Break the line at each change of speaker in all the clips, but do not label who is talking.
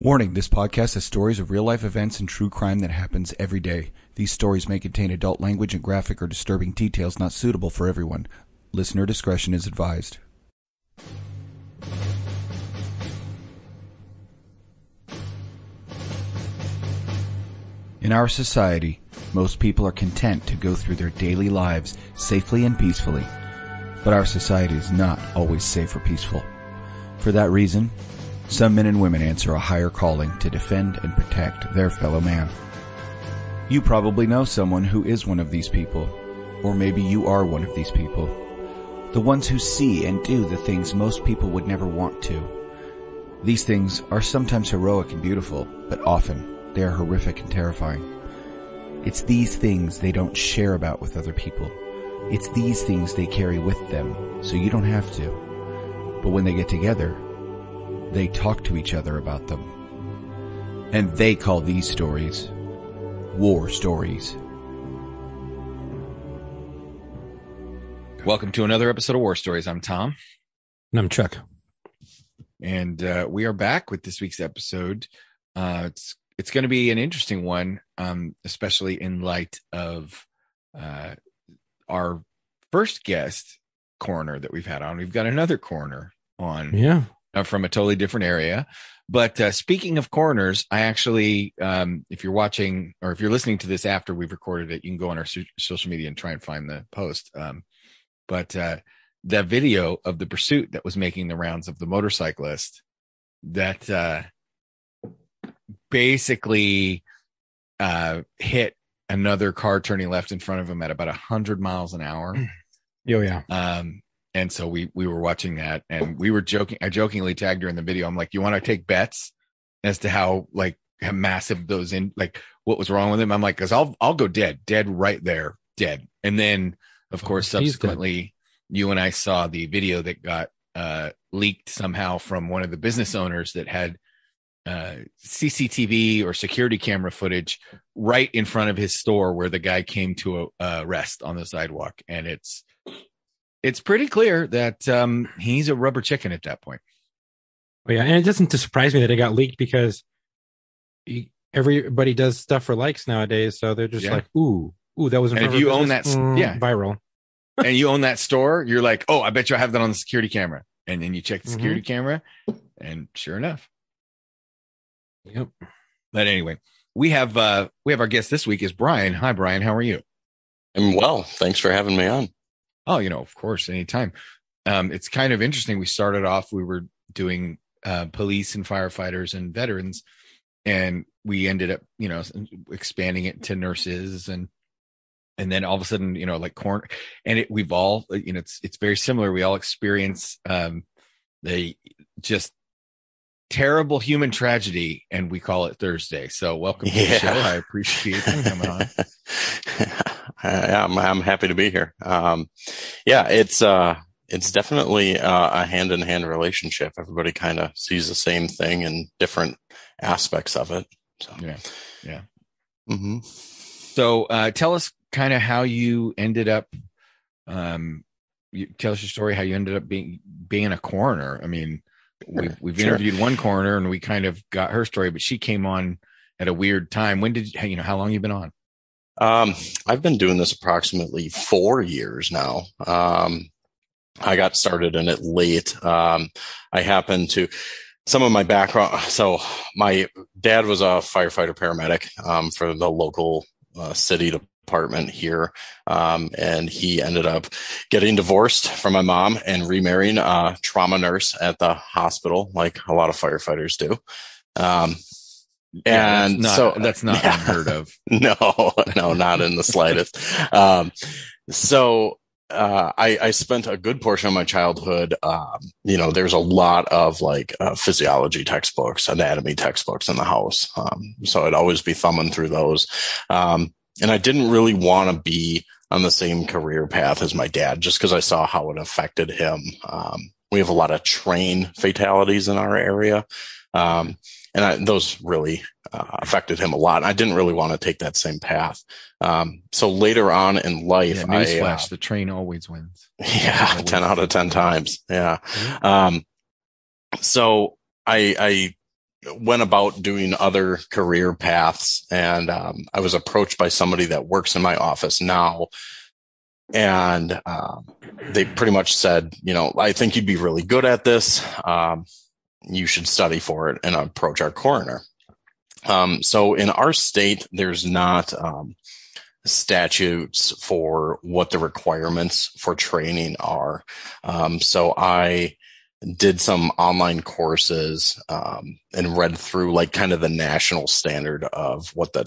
Warning, this podcast has stories of real-life events and true crime that happens every day. These stories may contain adult language and graphic or disturbing details not suitable for everyone. Listener discretion is advised. In our society, most people are content to go through their daily lives safely and peacefully. But our society is not always safe or peaceful. For that reason, some men and women answer a higher calling to defend and protect their fellow man. You probably know someone who is one of these people, or maybe you are one of these people. The ones who see and do the things most people would never want to. These things are sometimes heroic and beautiful, but often they are horrific and terrifying. It's these things they don't share about with other people. It's these things they carry with them, so you don't have to. But when they get together, they talk to each other about them. And they call these stories war stories. Welcome to another episode of War Stories. I'm Tom.
And I'm Chuck.
And we are back with this week's episode. It's going to be an interesting one, especially in light of our first guest coroner that we've had on. We've got another coroner on.
Yeah.
From a totally different area. But speaking of coroners, I actually, if you're watching or if you're listening to this after we've recorded it, you can go on our social media and try and find the post. But the video of the pursuit that was making the rounds of the motorcyclist that basically hit another car turning left in front of him at about 100 miles an hour.
Oh, yeah.
And so we were watching that, and we were joking. I jokingly tagged her in the video. I'm like, you want to take bets as to how massive those what was wrong with him? I'm like, cause I'll go dead right there, dead. And then of course, subsequently you and I saw the video that got, leaked somehow from one of the business owners that had, CCTV or security camera footage right in front of his store where the guy came to rest on the sidewalk. And it's pretty clear that he's a rubber chicken at that point.
Oh, yeah, and it doesn't surprise me that it got leaked because everybody does stuff for likes nowadays. So they're just like, ooh, that was.
And if you own that,
viral,
and you own that store, you're like, oh, I bet you I have that on the security camera. And then you check the security camera, and sure enough.
Yep.
But anyway, we have our guest this week is Brian. Hi, Brian. How are you?
I'm well. Thanks for having me on.
Oh, of course, anytime. It's kind of interesting. We started off, we were doing police and firefighters and veterans, and we ended up, expanding it to nurses and then all of a sudden, coroner, and we've all, it's very similar. We all experience the just terrible human tragedy, and we call it Thursday. So welcome to the show. I appreciate you coming on.
I'm happy to be here. It's definitely a hand-in-hand relationship. Everybody kind of sees the same thing in different aspects of it. So. Yeah.
Mm-hmm. So tell us kind of how you ended up. Tell us your story. How you ended up being a coroner. I mean, we've interviewed one coroner, and we kind of got her story, but she came on at a weird time. When did how long you been on?
I've been doing this approximately 4 years now. I got started in it late. I happened to some of my background. So my dad was a firefighter paramedic, for the local, city department here. And he ended up getting divorced from my mom and remarrying a trauma nurse at the hospital, like a lot of firefighters do. And
that's not unheard of.
No, not in the slightest. I spent a good portion of my childhood, there's a lot of physiology textbooks, anatomy textbooks in the house. So I'd always be thumbing through those. And I didn't really want to be on the same career path as my dad, just because I saw how it affected him. We have a lot of train fatalities in our area. And those really affected him a lot. I didn't really want to take that same path. So later on in life,
newsflash, the train always wins.
Yeah, 10 out of 10 times. Yeah. So I went about doing other career paths, and I was approached by somebody that works in my office now, and they pretty much said, I think you'd be really good at this. You should study for it and approach our coroner. So in our state, there's not statutes for what the requirements for training are. So I did some online courses and read through like kind of the national standard of what the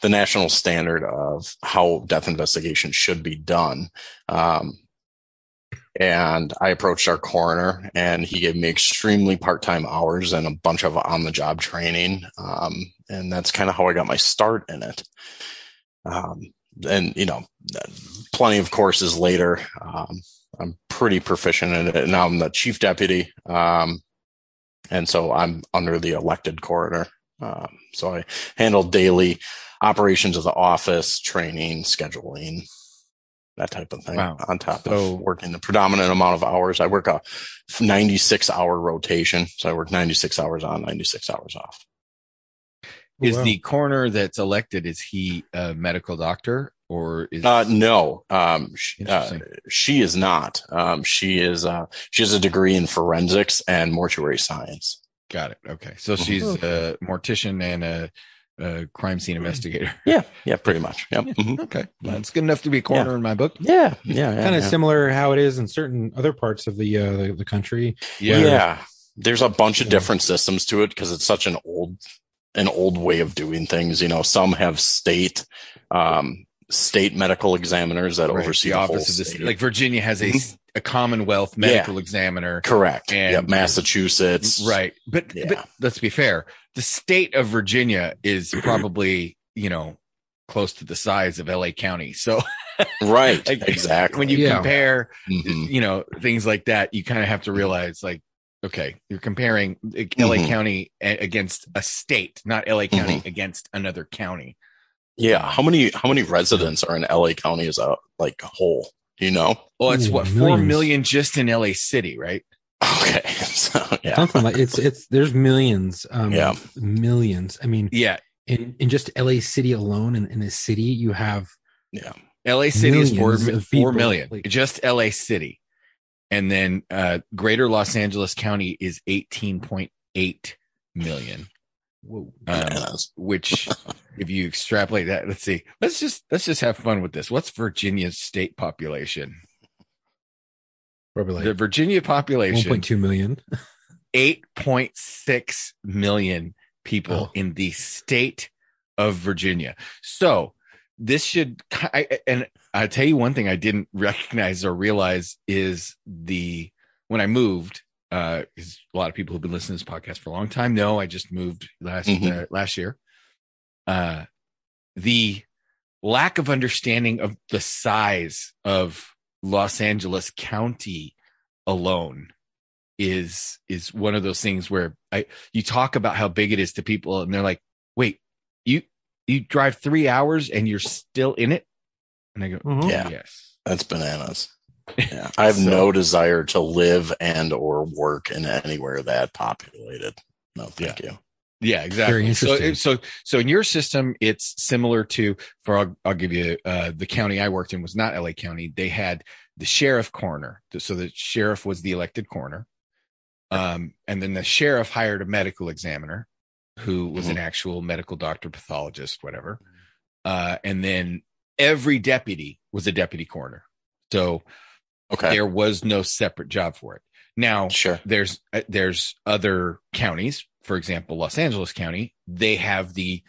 national standard of how death investigation should be done. And I approached our coroner, and he gave me extremely part-time hours and a bunch of on-the-job training. And that's kind of how I got my start in it. And, plenty of courses later, I'm pretty proficient in it. Now I'm the chief deputy. And so I'm under the elected coroner. So I handle daily operations of the office, training, scheduling, that type of thing.
Wow.
On top of working the predominant amount of hours. I work a 96-hour rotation. So I work 96 hours on, 96 hours off.
Is the coroner that's elected, is he a medical doctor or is
no, she is not. She has a degree in forensics and mortuary science.
Got it. Okay. So she's a mortician and a crime scene investigator.
Yeah, pretty much. Yep. Mm-hmm.
Okay. Well, it's good enough to be a coroner in my book.
Yeah.
Kind of similar how it is in certain other parts of the country.
Yeah. There's a bunch of different systems to it because it's such an old way of doing things. Some have state medical examiners that oversee the office of this.
Like Virginia has a Commonwealth medical examiner.
Correct.
And
Massachusetts.
Right. But let's be fair. The state of Virginia is probably, close to the size of LA County. So
right. Exactly.
When you compare, things like that, you kind of have to realize like, okay, you're comparing LA County against a state, not LA County against another county.
Yeah. How many residents are in LA County as a whole?
Well, it's what, 4 million just in LA City, right?
Okay. So,
something like it's there's millions. Millions. I mean, in just LA City alone, in the city, you have
LA City is 4 million. Just LA City. And then Greater Los Angeles County is 18.8 million.
Whoa.
Which, if you extrapolate that, let's see. Let's just have fun with this. What's Virginia's state population?
Probably like
the Virginia population,
1.2 million.
8.6 million people in the state of Virginia. So this should, and I'll tell you one thing I didn't recognize or realize is when I moved, because a lot of people who've been listening to this podcast for a long time know I just moved last year. The lack of understanding of the size of Los Angeles County alone is one of those things where you talk about how big it is to people and they're like, wait, you drive 3 hours and you're still in it? And I go, yes,
that's bananas. Yeah. I have no desire to live and or work in anywhere that populated. No, thank you.
Yeah, exactly.
Very interesting.
So in your system, it's similar to, I'll give you, the county I worked in was not LA County. They had the sheriff coroner. So the sheriff was the elected coroner. And then the sheriff hired a medical examiner who was an actual medical doctor, pathologist, whatever. And then every deputy was a deputy coroner. So there was no separate job for it. Now, there's other counties, for example, Los Angeles County, they have the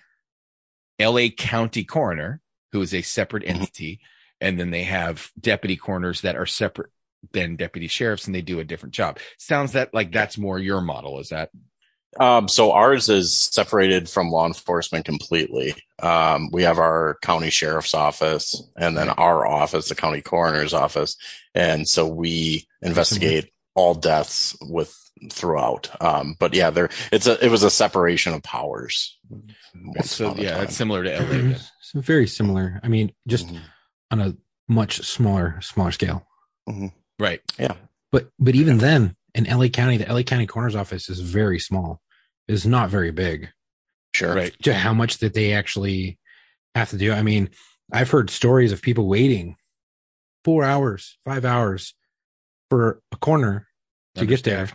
LA County coroner, who is a separate entity. And then they have deputy coroners that are separate than deputy sheriffs, and they do a different job. Sounds that's more your model. Is that?
So ours is separated from law enforcement completely. We have our county sheriff's office and then our office, the county coroner's office. And so we investigate all deaths throughout. But yeah, it was a separation of powers.
So
it's similar to LA.
So very similar. I mean, just on a much smaller scale.
Mm-hmm.
Right.
Yeah.
But even then, in LA County, the LA County coroner's office is very small. It's not very big.
Sure.
Right.
To how much that they actually have to do. I mean, I've heard stories of people waiting 4 hours, 5 hours for a coroner to get there.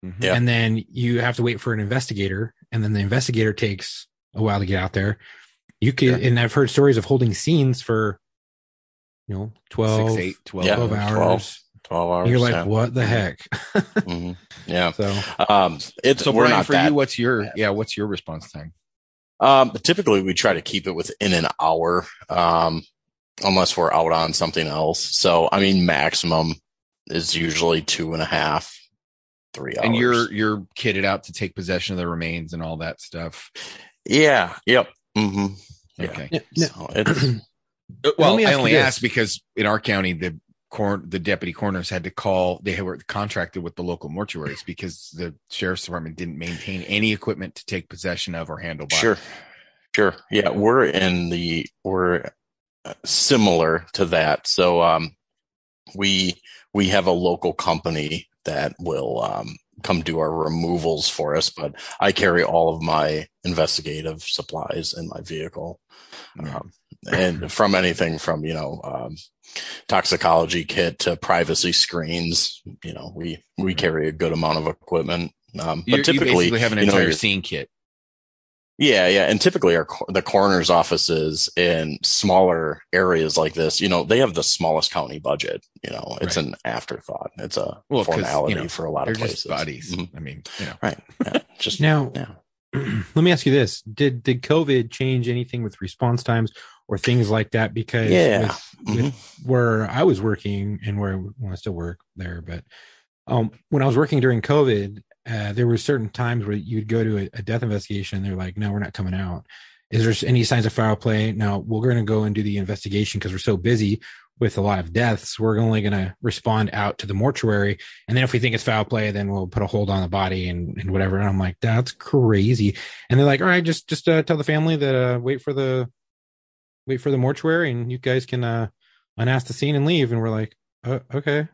Mm-hmm.
Yeah.
And then you have to wait for an investigator, and then the investigator takes a while to get out there. You could, and I've heard stories of holding scenes for, 12,
6, 8, 12,
12 hours.
12 hours.
And you're like, what the heck?
Mm-hmm. Yeah.
So,
so
we're
Brian,
not
for
that,
you, what's your response time?
Typically we try to keep it within an hour, unless we're out on something else. So, I mean, maximum is usually 2.5, 3 hours.
And you're kitted out to take possession of the remains and all that stuff.
Yeah. Yep. Mm-hmm.
Okay.
Yeah.
So it's,
well, I only asked because in our county, the deputy coroners had to call. They were contracted with the local mortuaries because the sheriff's department didn't maintain any equipment to take possession of or handle bodies.
Sure. Yeah, we're similar to that. So we have a local company that will come do our removals for us, but I carry all of my investigative supplies in my vehicle. And from anything from, toxicology kit to privacy screens, we carry a good amount of equipment. But typically
you basically have an entire scene kit.
Yeah. And typically the coroner's offices in smaller areas like this, they have the smallest county budget. It's an afterthought. It's a formality for a lot of places.
Just bodies.
Mm-hmm.
I mean,
right. Yeah. Just
now, let me ask you this: Did COVID change anything with response times or things like that? Because with where I was working and where I still work there, but when I was working during COVID, there were certain times where you'd go to a death investigation and they're like, no, we're not coming out. Is there any signs of foul play? No, we're going to go and do the investigation because we're so busy with a lot of deaths. We're only going to respond out to the mortuary. And then if we think it's foul play, then we'll put a hold on the body and whatever. And I'm like, that's crazy. And they're like, all right, just tell the family that wait for the mortuary and you guys can unask the scene and leave. And we're like, okay.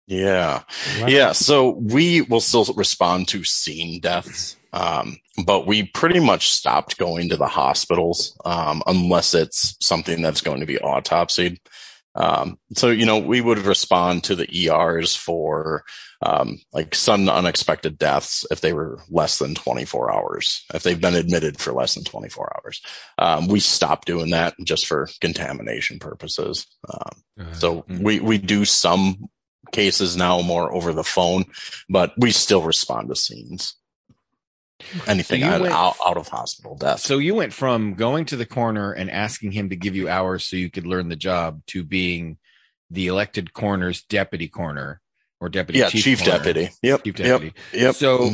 Yeah.
Wow.
Yeah. So we will still respond to scene deaths. But we pretty much stopped going to the hospitals, unless it's something that's going to be autopsied. So, we would respond to the ERs for, like sudden unexpected deaths if they were less than 24 hours, if they've been admitted for less than 24 hours. We stopped doing that just for contamination purposes. So we do some cases now more over the phone, but we still respond to scenes. Anything out of hospital death.
So you went from going to the coroner and asking him to give you hours so you could learn the job to being the elected coroner's deputy coroner or deputy chief coroner.
Deputy. Yep.
Chief deputy.
Yep.
So,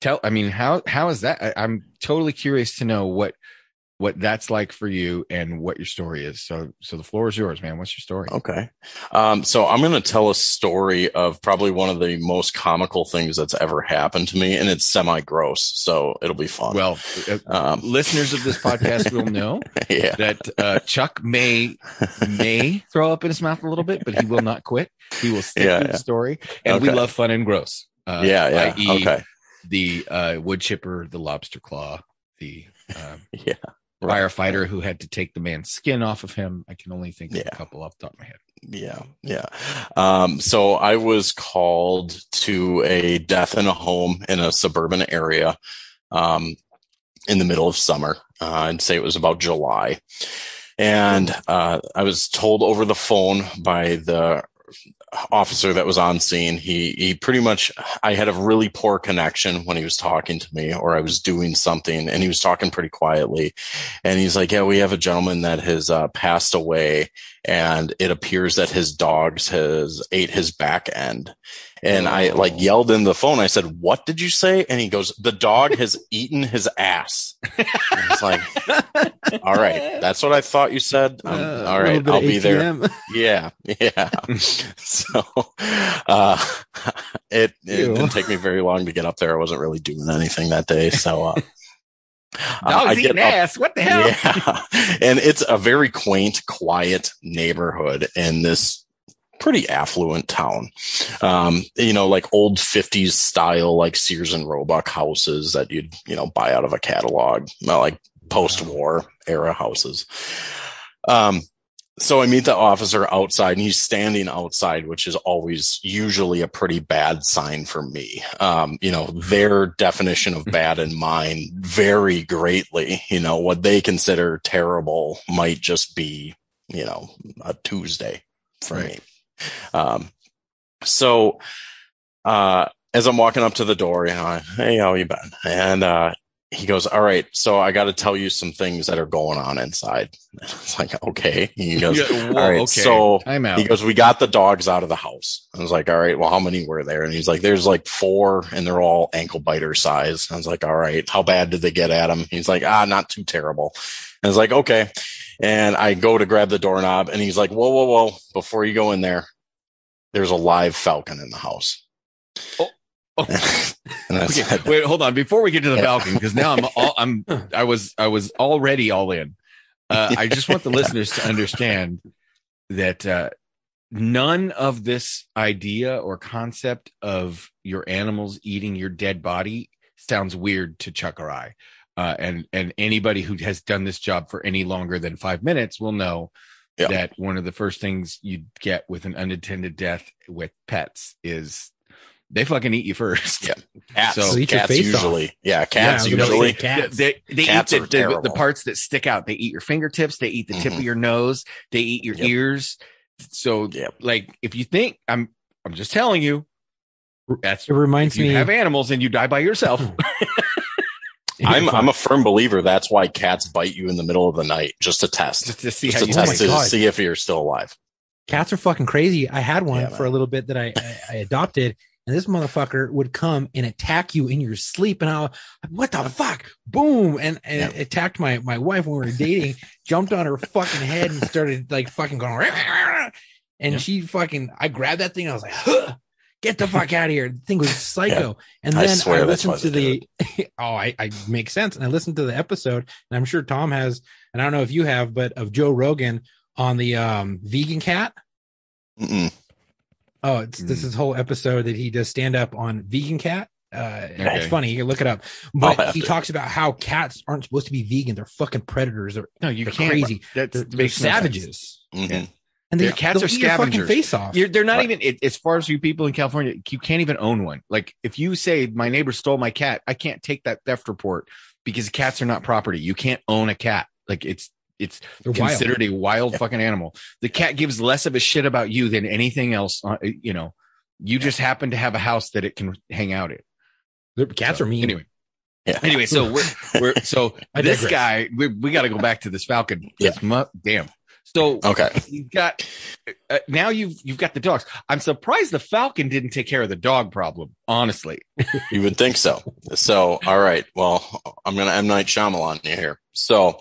how is that? I'm totally curious to know what that's like for you and what your story is. So the floor is yours, man. What's your story?
Okay. So I'm going to tell a story of probably one of the most comical things that's ever happened to me, and it's semi-gross, so it'll be fun.
Well, listeners of this podcast will know that Chuck may throw up in his mouth a little bit, but he will not quit. He will stick to the story, and we love fun and gross. I.e. the wood chipper, the lobster claw, the firefighter who had to take the man's skin off of him. I can only think of a couple off the top of my head.
Yeah. So I was called to a death in a home in a suburban area in the middle of summer. I'd say it was about July. And I was told over the phone by the officer that was on scene. He pretty much, I had a really poor connection when he was talking to me, or I was doing something and he was talking pretty quietly. And he's like, yeah, we have a gentleman that has passed away, and it appears that his dogs has ate his back end. And I yelled in the phone. I said, what did you say? And he goes, the dog has eaten his ass. I was like, all right, that's what I thought you said. All right, I'll be there. Yeah. So it didn't take me very long to get up there. I wasn't really doing anything that day. So
dogs eating ass. What the hell?
Yeah. And it's a very quaint, quiet neighborhood in this pretty affluent town. Like old 50s style, like Sears and Roebuck houses that you'd, buy out of a catalog, like post-war era houses. So I meet the officer outside, and he's standing outside, which is always usually a pretty bad sign for me. Their definition of bad and mine vary greatly. What they consider terrible might just be, a Tuesday for me. So as I'm walking up to the door, hey, how you been? And he goes, all right, so I got to tell you some things that are going on inside. It's like, okay. He goes, all right, okay. So I'm out. He goes, we got the dogs out of the house. I was like, all right, well, how many were there? And he's like, there's like 4, and they're all ankle biter size. I was like, all right, how bad did they get at him? He's like, not too terrible. And I was like, okay. And I go to grab the doorknob, and he's like, whoa, before you go in there, there's a live falcon in the house.
Oh. Okay, wait, hold on. Before we get to the falcon, because now I was already all in. I just want the listeners to understand that none of this idea or concept of your animals eating your dead body sounds weird to Chuck or I. And anybody who has done this job for any longer than 5 minutes will know that one of the first things you get with an unattended death with pets is they fucking eat you first. Yeah.
Cats usually. Off. Yeah, cats usually.
Cats. They cats eat the parts that stick out. They eat your fingertips. They eat the tip of your nose. They eat your ears. So, like, if you think I'm just telling you, it reminds me. You have animals and you die by yourself.
I'm a firm believer. That's why cats bite you in the middle of the night, just to test,
to see
see if you're still alive.
Cats are fucking crazy. I had one for a little bit that I adopted. And this motherfucker would come and attack you in your sleep. And I was like, what the fuck? Boom. And it attacked my wife when we were dating, jumped on her fucking head and started like fucking going. And she fucking, I grabbed that thing. And I was like, huh, get the fuck out of here. The thing was psycho. And then I listened to the, I make sense. And I listened to the episode, and I'm sure Tom has, and I don't know if you have, but of Joe Rogan on the vegan cat.
Mm-mm.
Oh, this is whole episode that he does stand up on vegan cat. It's funny. You can look it up. But he talks about how cats aren't supposed to be vegan. They're fucking predators. They're crazy. They're savages.
Mm-hmm.
And
their cats are scavengers.
Face off.
They're not even, as far as you people in California, you can't even own one. Like if you say my neighbor stole my cat, I can't take that theft report because cats are not property. You can't own a cat. Like it's considered a wild fucking animal. The cat gives less of a shit about you than anything else. You just happen to have a house that it can hang out in.
The cats are mean.
Anyway. Yeah. Anyway, so we're this guy, we got to go back to this falcon. Damn. So you've got now you've got the dogs. I'm surprised the falcon didn't take care of the dog problem. Honestly,
you would think so. So all right, well, I'm gonna M. Night Shyamalan you here. So.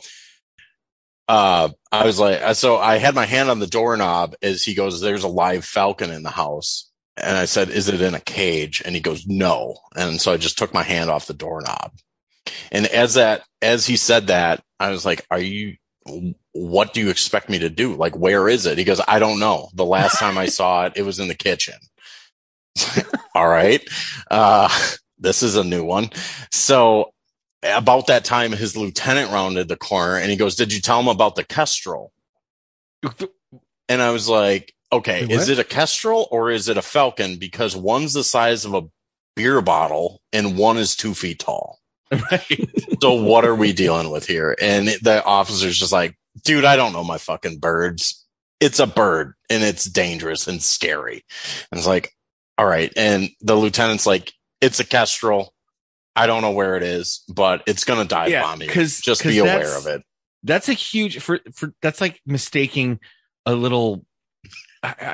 I was like, so I had my hand on the doorknob as he goes, there's a live falcon in the house. And I said, is it in a cage? And he goes, no. And so I just took my hand off the doorknob. And as he said that, I was like, what do you expect me to do? Like, where is it? He goes, I don't know. The last time I saw it, it was in the kitchen. All right. This is a new one. So, about that time, his lieutenant rounded the corner and he goes, did you tell him about the kestrel? And I was like, okay, is it a kestrel or is it a falcon? Because one's the size of a beer bottle and one is 2 feet tall. Right. So what are we dealing with here? And the officer's just like, dude, I don't know my fucking birds. It's a bird and it's dangerous and scary. And it's like, all right. And the lieutenant's like, it's a kestrel. I don't know where it is, but it's going to dive bomb you. Just be aware of it.
That's a huge that's like mistaking a little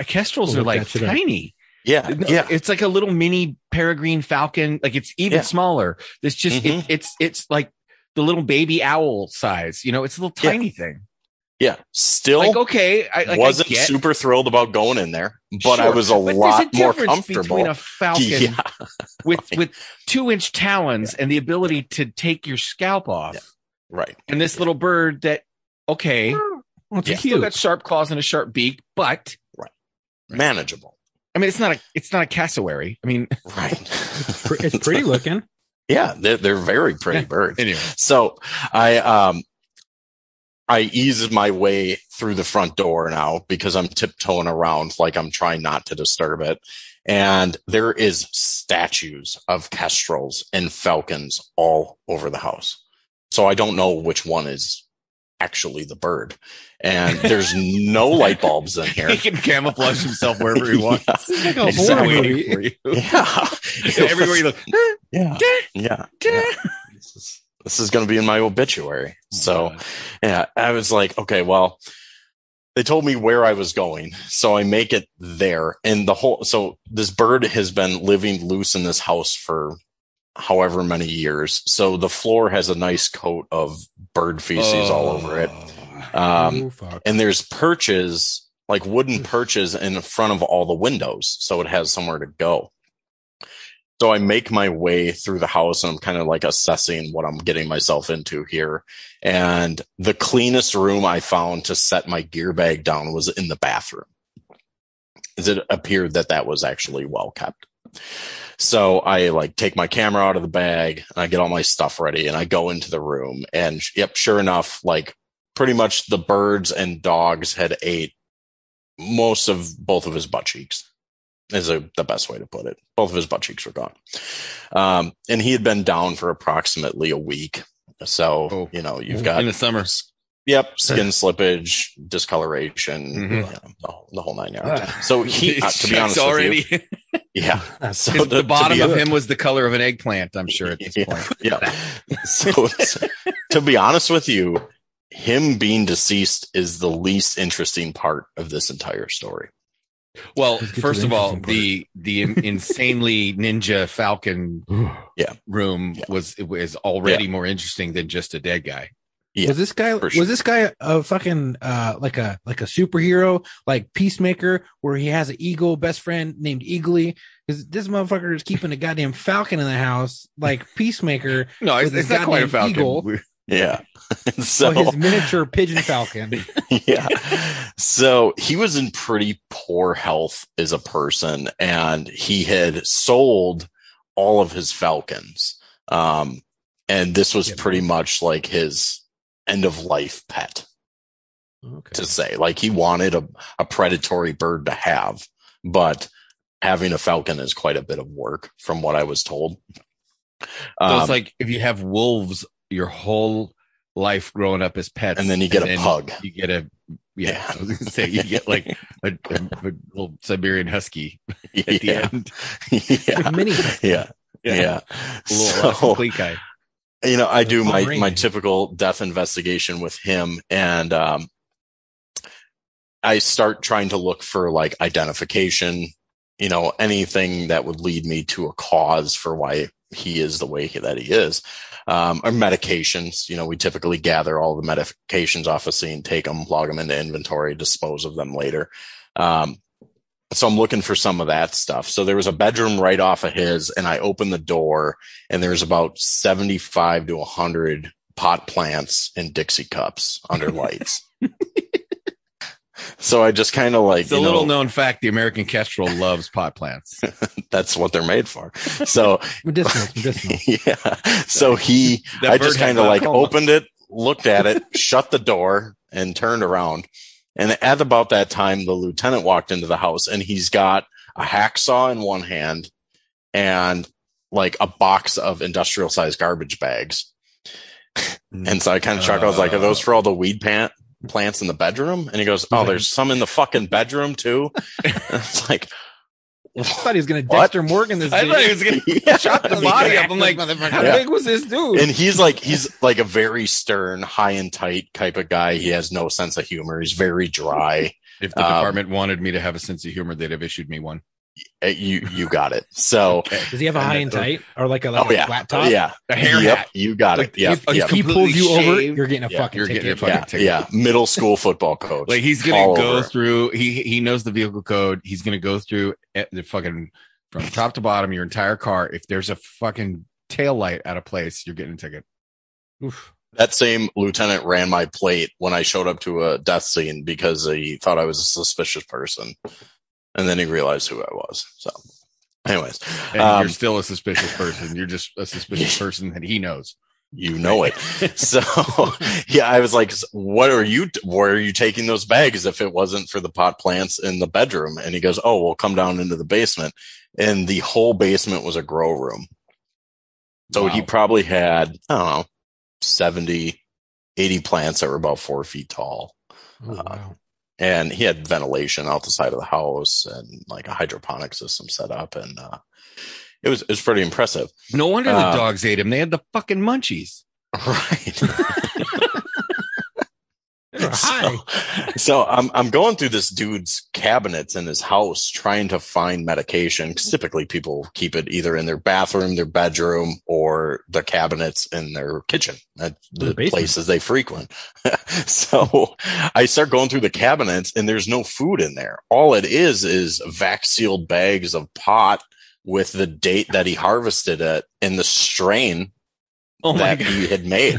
kestrels are like tiny.
Yeah.
It's like a little mini peregrine falcon. Like it's even smaller. It's just, it's like the little baby owl size, it's a little tiny thing.
Yeah. Still
like, okay.
Wasn't super thrilled about going in there, but I was a lot more comfortable
between a falcon with 2-inch talons and the ability to take your scalp off.
Yeah. Right.
And this little bird that, it's still got sharp claws and a sharp beak, but
manageable.
I mean, it's not a cassowary. I mean,
right.
It's pretty looking.
Yeah, they're very pretty birds.
Anyway.
So I ease my way through the front door now because I'm tiptoeing around like I'm trying not to disturb it. And there is statues of kestrels and falcons all over the house. So I don't know which one is actually the bird. And there's no light bulbs in here.
He can camouflage himself wherever he wants.
It's like a horror movie.
For you.
Yeah.
Everywhere you look.
Yeah. This is going to be in my obituary. So, yeah, I was like, okay, well, they told me where I was going. So I make it there. And so this bird has been living loose in this house for however many years. So the floor has a nice coat of bird feces all over it. And there's perches, like wooden perches in front of all the windows. So it has somewhere to go. So I make my way through the house and I'm kind of like assessing what I'm getting myself into here. And the cleanest room I found to set my gear bag down was in the bathroom. It appeared that was actually well kept. So I like take my camera out of the bag and I get all my stuff ready and I go into the room and yep, sure enough, like pretty much the birds and dogs had ate most of both of his butt cheeks. Is the best way to put it. Both of his butt cheeks were gone. And he had been down for approximately a week. So, you've got
in the summer.
Yep. Skin slippage, discoloration, the whole 9 yards. So he, to be honest
already.
with you, yeah.
So the bottom of him was the color of an eggplant, I'm sure at this point.
Yeah. So to be honest with you, him being deceased is the least interesting part of this entire story.
Well, first of all, the insanely ninja falcon room was already more interesting than just a dead guy.
Yeah, was this guy a fucking like a superhero, like Peacemaker, where he has an eagle best friend named Eagly? Because this motherfucker is keeping a goddamn falcon in the house, like Peacemaker.
No, it's not quite a falcon.
Eagle.
Yeah. So
his miniature pigeon falcon.
Yeah. So he was in pretty poor health as a person, and he had sold all of his falcons. And this was pretty much like his end of life pet. To say, like, he wanted a predatory bird to have, but having a falcon is quite a bit of work from what I was told.
So it's like if you have wolves your whole life growing up as pets,
and then you get a pug.
You get I was going to say you get like a little Siberian husky at the end.
Yeah.
Mini.
Yeah.
A little complete guy.
I do my typical death investigation with him, and I start trying to look for like identification, anything that would lead me to a cause for why he is the way that he is. Or medications, we typically gather all the medications off a scene, take them, log them into inventory, dispose of them later. So I'm looking for some of that stuff. So there was a bedroom right off of his, and I opened the door, and there's about 75 to 100 pot plants in Dixie cups under lights. So I just kind of like,
it's a little known fact. The American kestrel loves pot plants.
That's what they're made for. So
medicinal.
Yeah. So I just kind of like opened it, looked at it, shut the door, and turned around. And at about that time, the lieutenant walked into the house, and he's got a hacksaw in one hand and like a box of industrial sized garbage bags. And so I kind of chuckled. I was like, are those for all the weed plants in the bedroom? And he goes, oh, there's some in the fucking bedroom too. And it's like,
I thought he was going to Dexter Morgan this
I thought he was going to chop the body up. I'm like, how big was this dude?
And he's like a very stern, high and tight type of guy. He has no sense of humor. He's very dry.
If the department wanted me to have a sense of humor, they'd have issued me one.
You got it. So
does he have a high and tight or like a flat top?
Yeah,
a hair hat.
You got it. Yeah,
if he pulls you over, you're getting a fucking ticket.
Yeah, middle school football coach.
Like he's gonna go through. He knows the vehicle code. He's gonna go through the fucking from top to bottom your entire car. If there's a fucking tail light out of place, you're getting a ticket.
Oof. That same lieutenant ran my plate when I showed up to a death scene because he thought I was a suspicious person. And then he realized who I was. So anyways,
and you're still a suspicious person. You're just a suspicious person that he knows.
You know it. So yeah, I was like, where are you taking those bags if it wasn't for the pot plants in the bedroom? And he goes, oh, we'll come down into the basement. And the whole basement was a grow room. So he probably had, I don't know, 70, 80 plants that were about 4 feet tall.
Oh, wow.
And he had ventilation out the side of the house and like a hydroponic system set up. And, it was pretty impressive.
No wonder the dogs ate him. They had the fucking munchies.
Right. So I'm going through this dude's cabinets in his house trying to find medication. Because typically people keep it either in their bathroom, their bedroom, or the cabinets in their kitchen. That's the places they frequent. So I start going through the cabinets and there's no food in there. All it is vac sealed bags of pot with the date that he harvested it and the strain that he had made.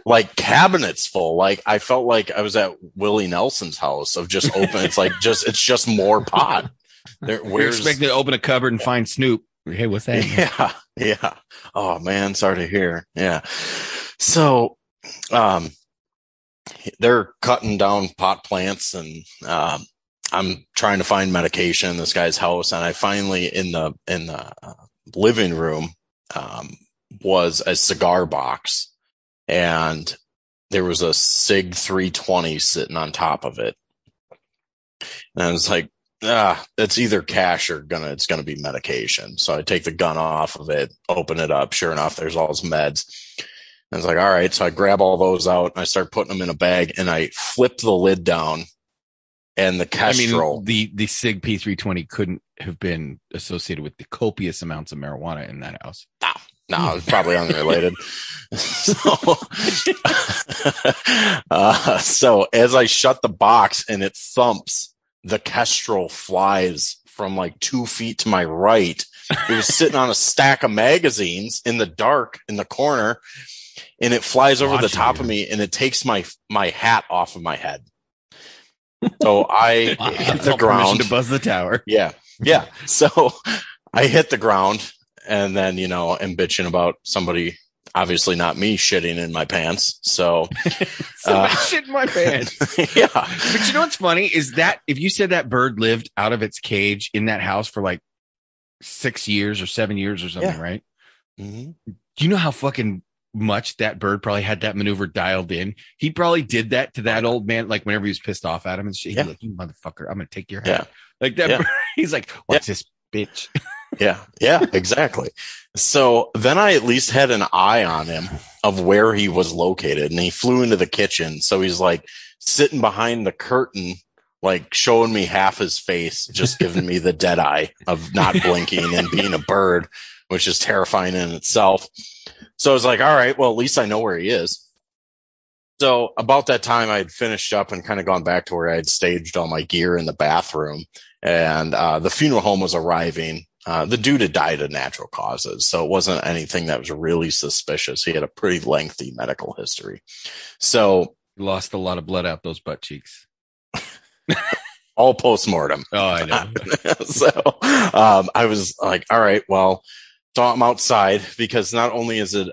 Like cabinets full. Like I felt like I was at Willie Nelson's house of just open. It's like it's just more pot.
We're expecting to open a cupboard and find Snoop. Hey, what's that?
Yeah. Oh man, sorry to hear. Yeah. So, they're cutting down pot plants and, I'm trying to find medication in this guy's house. And I finally in the living room, was a cigar box and there was a Sig 320 sitting on top of it. And I was like, it's either cash or it's going to be medication. So I take the gun off of it, open it up. Sure enough, there's all his meds. And I was like, all right. So I grab all those out and I start putting them in a bag and I flip the lid down. And the Kestrel.
I mean, the Sig P320 couldn't have been associated with the copious amounts of marijuana in that house.
No, it's probably unrelated. So as I shut the box and it thumps, the Kestrel flies from like 2 feet to my right. It was sitting on a stack of magazines in the dark in the corner, and it flies over the top of me and it takes my hat off of my head. So I hit the ground
to buzz the tower.
Yeah. So I hit the ground and then, am bitching about somebody, obviously not me, shitting in my pants. So
shit in my pants.
Yeah.
But you know what's funny is that if you said that bird lived out of its cage in that house for like 6 years or 7 years or something, right?
Mm-hmm.
Do you know how fucking much that bird probably had that maneuver dialed in? He probably did that to that old man, like whenever he was pissed off at him and shit. He'd be like, you motherfucker, I'm gonna take your head. Like that. Bird, he's like, what's this bitch?
Yeah, exactly. So then I at least had an eye on him of where he was located, and he flew into the kitchen. So he's like sitting behind the curtain, like showing me half his face, just giving me the dead eye of not blinking and being a bird, which is terrifying in itself. So I was like, all right, well, at least I know where he is. So about that time I had finished up and kind of gone back to where I had staged all my gear in the bathroom, and the funeral home was arriving. The dude had died of natural causes, so it wasn't anything that was really suspicious. He had a pretty lengthy medical history. So
you lost a lot of blood out those butt cheeks.
All post-mortem.
Oh, I know.
So I was like, all right, well, so I'm outside because not only is it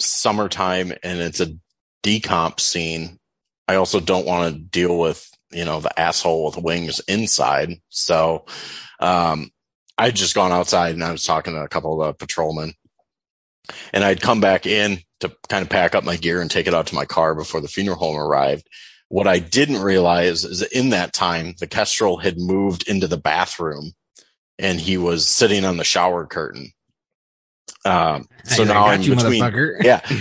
summertime and it's a decomp scene, I also don't want to deal with, the asshole with wings inside. So I'd just gone outside and I was talking to a couple of patrolmen, and I'd come back in to kind of pack up my gear and take it out to my car before the funeral home arrived. What I didn't realize is that in that time, the Kestrel had moved into the bathroom and he was sitting on the shower curtain. So now I'm between,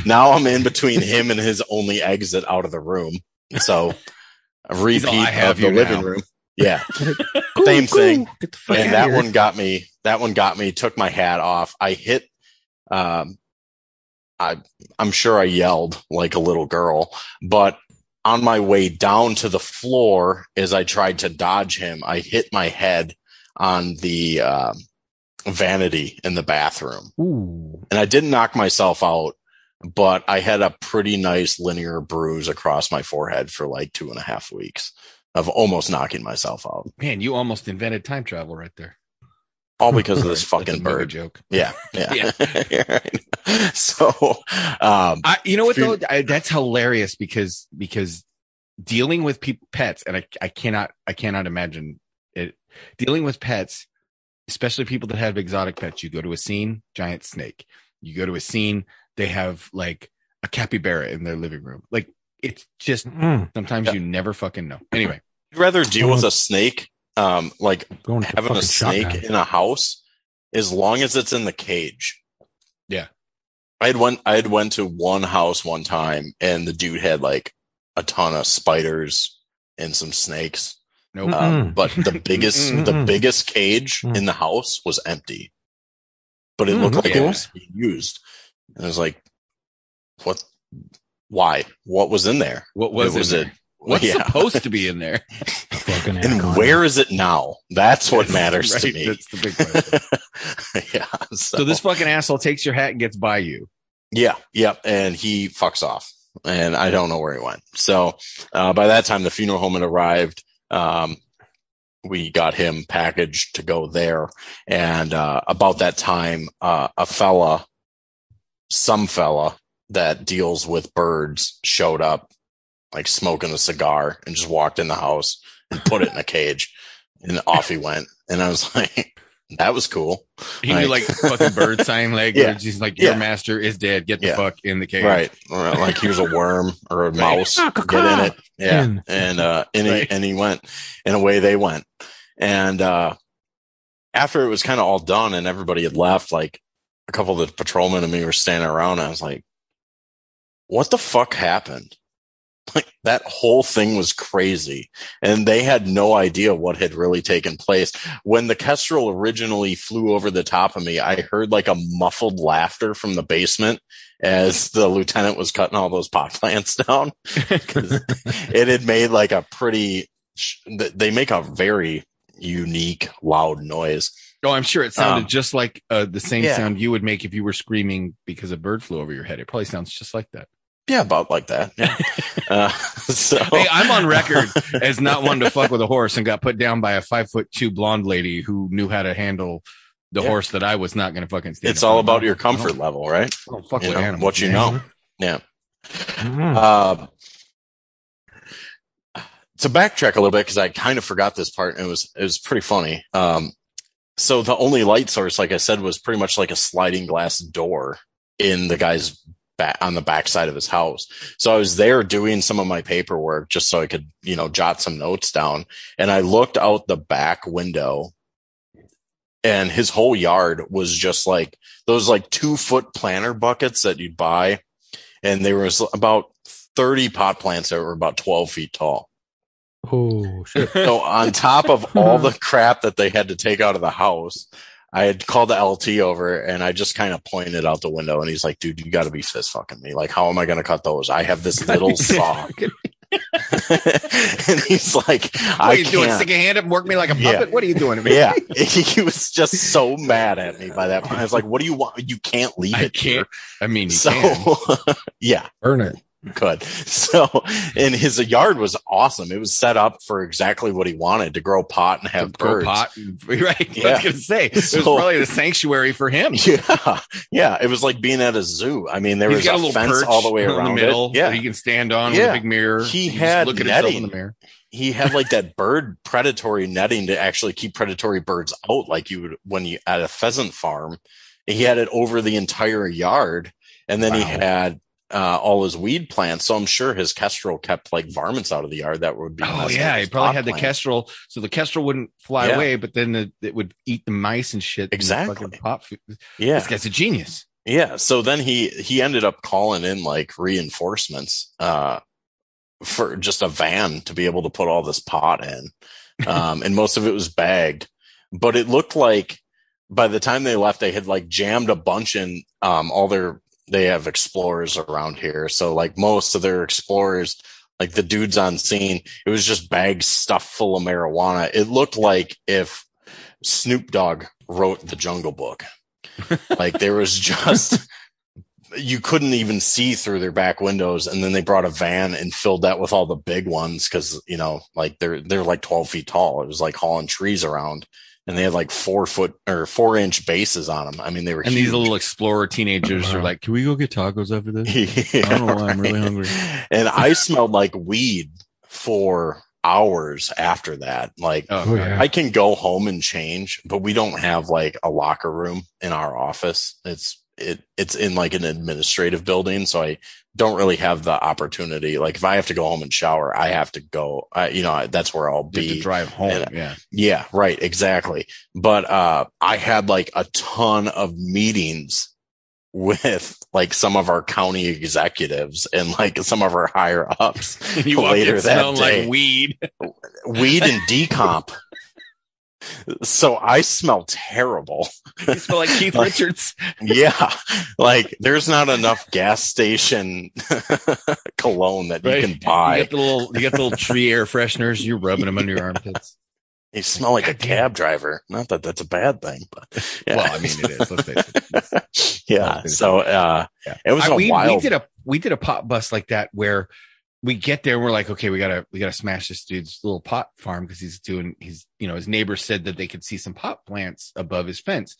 now I'm in between him and his only exit out of the room. So a repeat of the living room. Yeah. Same thing. And that one got me, took my hat off. I hit, I'm sure I yelled like a little girl, but on my way down to the floor, as I tried to dodge him, I hit my head on the, vanity in the bathroom.
Ooh.
And I didn't knock myself out, but I had a pretty nice linear bruise across my forehead for like 2.5 weeks. of almost knocking myself out.
Man, you almost invented time travel right there.
All because of this fucking bird
joke.
Yeah. So,
you know what though? That's hilarious because dealing with pets, and I cannot imagine it. Dealing with pets, especially people that have exotic pets. You go to a scene, giant snake. You go to a scene, they have like a capybara in their living room. Like it's just sometimes you never fucking know. Anyway,
I'd rather deal with a snake, like having a snake in a house, as long as it's in the cage.
Yeah,
I had went to one house one time, and the dude had like a ton of spiders and some snakes.
Nope.
But the biggest cage in the house was empty, but it looked like it was being used. And I was like, "What? Why? What was in there?
What was it? What's supposed to be in there?
And where is it now? That's what matters to me.
That's the big question. So this fucking asshole takes your hat and gets by you.
Yeah. And he fucks off, and I don't know where he went. So by that time, the funeral home had arrived. We got him packaged to go there. And about that time, some fella that deals with birds showed up, like smoking a cigar, and just walked in the house and put it in a cage, and off he went. And I was like, that was cool.
He knew like fucking bird sign language. He's like, your master is dead. Get the fuck in the cage.
Right. Or like here's a worm or a mouse. Get in it. Yeah. And he went, and away they went. And after it was kind of all done and everybody had left, like a couple of the patrolmen and me were standing around, and I was like, what the fuck happened? Like that whole thing was crazy, and they had no idea what had really taken place. When the kestrel originally flew over the top of me, I heard like a muffled laughter from the basement as the lieutenant was cutting all those pot plants down. It had made like they make a very unique, loud noise.
Oh, I'm sure it sounded just like the same sound you would make if you were screaming because a bird flew over your head. It probably sounds just like that.
Yeah, about like that. Yeah.
Hey, I'm on record as not one to fuck with a horse, and got put down by a 5'2" blonde lady who knew how to handle the horse that I was not going to fucking stand.
It's all about your comfort level, right?
I don't fuck with animals.
What you know. Yeah. To backtrack a little bit, because I kind of forgot this part, and it was pretty funny. So the only light source, like I said, was pretty much like a sliding glass door in the guy's on the back side of his house. So I was there doing some of my paperwork just so I could, jot some notes down. And I looked out the back window, and his whole yard was just like those like 2-foot planter buckets that you'd buy. And there was about 30 pot plants that were about 12 feet tall.
Oh, shit.
So on top of all the crap that they had to take out of the house, I had called the LT over, and I just kind of pointed out the window, and he's like, dude, you got to be fist fucking me. Like, how am I going to cut those? I have this little saw. And he's like,
what are you doing? Stick a hand up and work me like a puppet? Yeah. What are you doing to me?
Yeah. He was just so mad at me by that point. I was like, what do you want? You can't leave it here.
I mean, you can.
Yeah.
Burn it.
Could. So, and his yard was awesome. It was set up for exactly what he wanted, to grow pot and have birds.
Right. Yeah. I was going to say, it was probably the sanctuary for him.
Yeah. Yeah. It was like being at a zoo. I mean, there was a fence all the way around
in the middle
it. Yeah.
That he can stand on with a big mirror.
He had
look at
netting.
in the mirror.
He had like that bird predatory netting to actually keep predatory birds out, like you would when you at a pheasant farm. He had it over the entire yard, and then he had all his weed plants. So I'm sure his kestrel kept like varmints out of the yard that would be.
Oh yeah, he probably had the kestrel, so the kestrel wouldn't fly away, but then it would eat the mice and shit.
Exactly.
And pop food.
Yeah,
this guy's a genius.
Yeah. So then he ended up calling in like reinforcements for just a van to be able to put all this pot in, and most of it was bagged. But it looked like by the time they left, they had like jammed a bunch in all their. They have explorers around here. So like most of their explorers, like the dudes on scene, it was just bags stuffed full of marijuana. It looked like if Snoop Dogg wrote the Jungle Book. Like there was just you couldn't even see through their back windows. And then they brought a van and filled that with all the big ones. Cause like they're like 12 feet tall. It was like hauling trees around, and they had like 4-inch bases on them. I mean, they were
and
huge.
These little explorer teenagers are like, can we go get tacos after this?
Yeah,
I don't know why, I'm really hungry.
And I smelled like weed for hours after that. Like, I can go home and change, but we don't have like a locker room in our office. It's in like an administrative building, so I don't really have the opportunity. Like if I have to go home and shower, I have to go. That's where I'll be.
To drive home.
Yeah, right, exactly. But I had like a ton of meetings with like some of our county executives and like some of our higher ups.
You later that day, like weed
and decomp. So I smell terrible.
You smell like Keith Richards.
Yeah. Like there's not enough gas station cologne that you can buy.
You get the little tree air fresheners. You're rubbing them under your armpits.
You smell like a cab driver. Not that that's a bad thing, but
yeah. Well, I mean, it is. Let's face it.
Yeah. So, it was wild.
We did a pot bust like that where we get there and we're like, okay, we gotta smash this dude's little pot farm because his neighbors said that they could see some pot plants above his fence.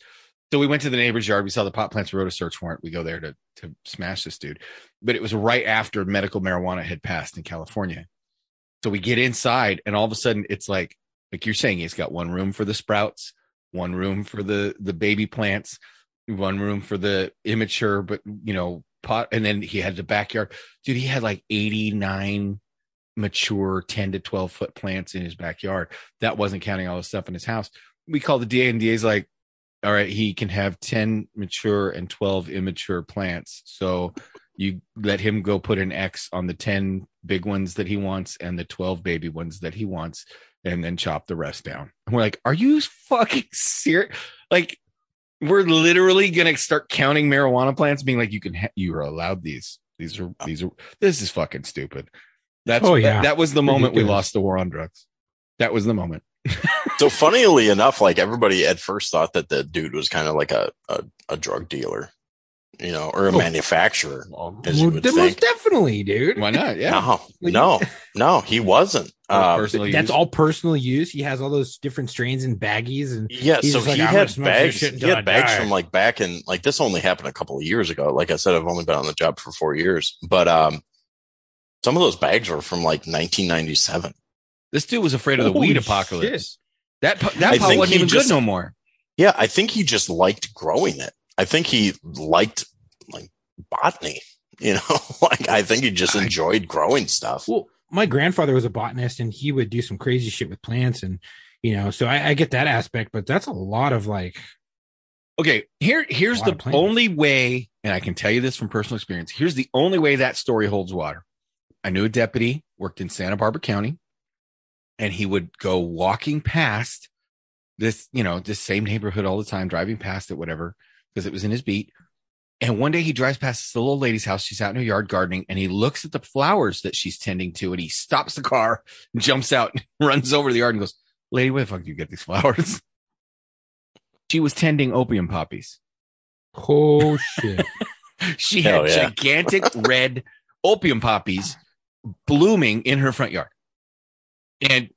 So we went to the neighbor's yard. We saw the pot plants, wrote a search warrant. We go there to smash this dude. But it was right after medical marijuana had passed in California. So we get inside and all of a sudden it's like you're saying, he's got one room for the sprouts, one room for the baby plants, one room for the immature, but pot, and then he had the backyard. Dude, he had like 89 mature 10 to 12 foot plants in his backyard. That wasn't counting all the stuff in his house. We called the DA, and DA's like, all right, he can have 10 mature and 12 immature plants. So you let him go put an X on the 10 big ones that he wants and the 12 baby ones that he wants, and then chop the rest down. And we're like, are you fucking serious? Like, we're literally going to start counting marijuana plants, being like, you are allowed these. This is fucking stupid. That was the moment we lost the war on drugs. That was the moment.
So funnily enough, like everybody at first thought that the dude was kind of like a drug dealer, or a manufacturer.
Most definitely, dude.
Why not? Yeah.
No, he wasn't.
That's all personal use. He has all those different strains and baggies, and
so he had bags. He had bags from like back in like this only happened a couple of years ago. Like I said, I've only been on the job for 4 years, but some of those bags were from like 1997.
This dude was afraid of the weed apocalypse. That pot wasn't even good no more.
Yeah, I think he just liked growing it. I think he liked like botany. Like I think he just enjoyed growing stuff.
Well, my grandfather was a botanist, and he would do some crazy shit with plants, and so I get that aspect, but that's a lot of like.
Okay, here's the only way, and I can tell you this from personal experience. Here's the only way that story holds water. I knew a deputy worked in Santa Barbara County, and he would go walking past this, this same neighborhood all the time, driving past it, whatever, because it was in his beat. And one day he drives past this little lady's house. She's out in her yard gardening, and he looks at the flowers that she's tending to, and he stops the car, jumps out, and runs over to the yard and goes, "Lady, where the fuck do you get these flowers?" She was tending opium poppies.
Oh, shit.
She had gigantic red opium poppies blooming in her front yard. And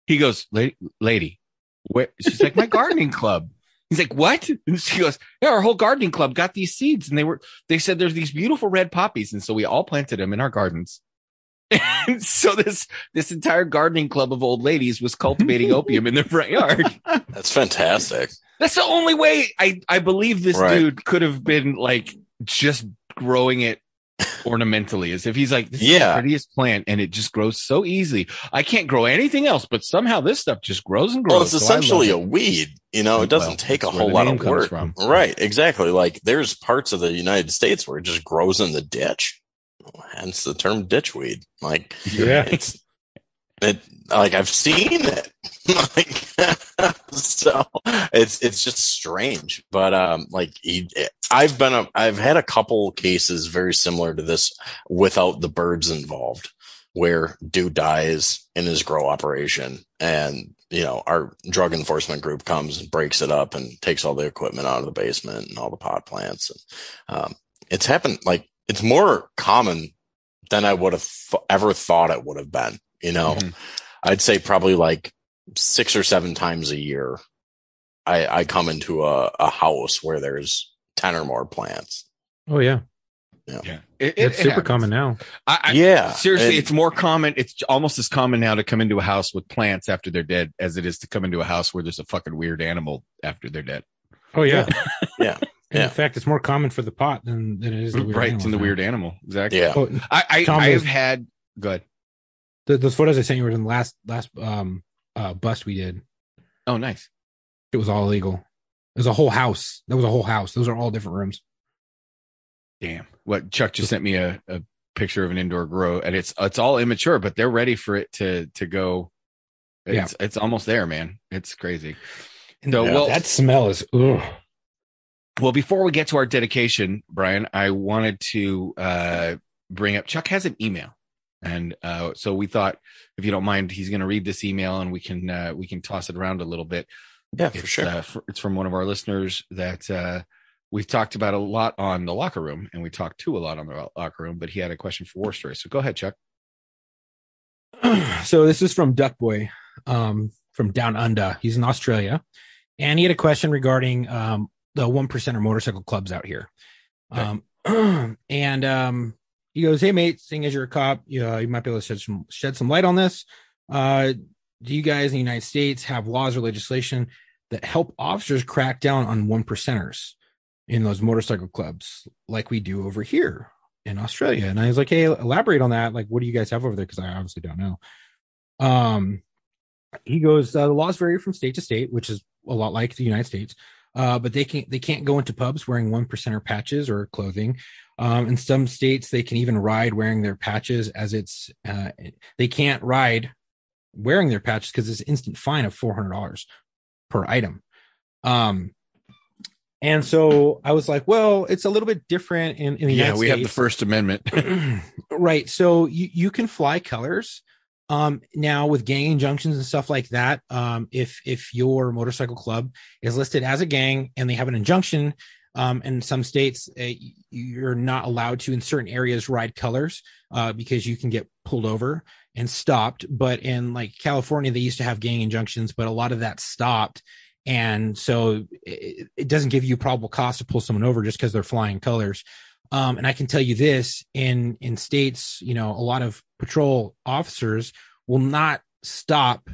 he goes, lady, where? She's like, my gardening club. He's like, what? And she goes, yeah, our whole gardening club got these seeds, and they said there's these beautiful red poppies, and so we all planted them in our gardens. And so this entire gardening club of old ladies was cultivating opium in their front yard.
That's fantastic.
That's the only way I believe this dude could have been like just growing it ornamentally, as if he's like, this is the prettiest plant and it just grows so easily. I can't grow anything else, but somehow this stuff just grows and grows.
Well, it's essentially a weed. It doesn't take a whole lot of work. Right, exactly. Like there's parts of the United States where it just grows in the ditch. Hence the term ditchweed. Like, it's like I've seen it. So it's just strange. But I've had a couple cases very similar to this without the birds involved, where dude dies in his grow operation, and our drug enforcement group comes and breaks it up and takes all the equipment out of the basement and all the pot plants. And it's happened. Like, it's more common than I would have ever thought it would have been. You know, I'd say probably like 6 or 7 times a year, I come into a house where there's 10 or more plants.
Oh yeah.
Yeah.
It's super common now.
Seriously,
it's more common. It's almost as common now to come into a house with plants after they're dead as it is to come into a house where there's a fucking weird animal after they're dead.
Oh yeah.
Yeah.
In fact, it's more common for the pot than it is the weird
right
animal.
Than the weird animal. Exactly.
Yeah.
Oh,
I've had good.
Those photos I sent you were in the last bust we did.
Oh, nice.
It was all illegal. It was a whole house. That was a whole house. Those are all different rooms.
Damn. What Chuck just sent me a picture of an indoor grow, and it's all immature, but they're ready for it to go. It's almost there, man. It's crazy. So
that smell is ugh.
Well, before we get to our dedication, Brian, I wanted to bring up Chuck has an email. And so we thought, if you don't mind, he's going to read this email and we can toss it around a little bit.
Yeah, for sure.
It's from one of our listeners that we've talked about a lot on the locker room, and we talked to a lot on the locker room, but he had a question for War Story. So go ahead, Chuck.
So this is from Duck Boy, from Down Under. He's in Australia, and he had a question regarding the 1%er motorcycle clubs out here.
Okay.
He goes, "Hey mate, seeing as you're a cop, you might be able to shed some light on this. Do you guys in the United States have laws or legislation that help officers crack down on 1%ers in those motorcycle clubs like we do over here in Australia?" And I was like, "Hey, elaborate on that. Like, what do you guys have over there? Because I obviously don't know." He goes, "The laws vary from state to state, which is a lot like the United States. But they can't go into pubs wearing 1%er patches or clothing. In some states, they can even ride wearing their patches they can't ride wearing their patches because it's an instant fine of $400 per item." And so I was like, well, it's a little bit different in the United States.
We have the First Amendment.
Right. So you can fly colors. Now with gang injunctions and stuff like that, if your motorcycle club is listed as a gang and they have an injunction, in some states, you're not allowed to in certain areas ride colors, because you can get pulled over and stopped. But in like California, they used to have gang injunctions, but a lot of that stopped. And so it doesn't give you probable cause to pull someone over just because they're flying colors. And I can tell you this, in states, a lot of patrol officers will not stop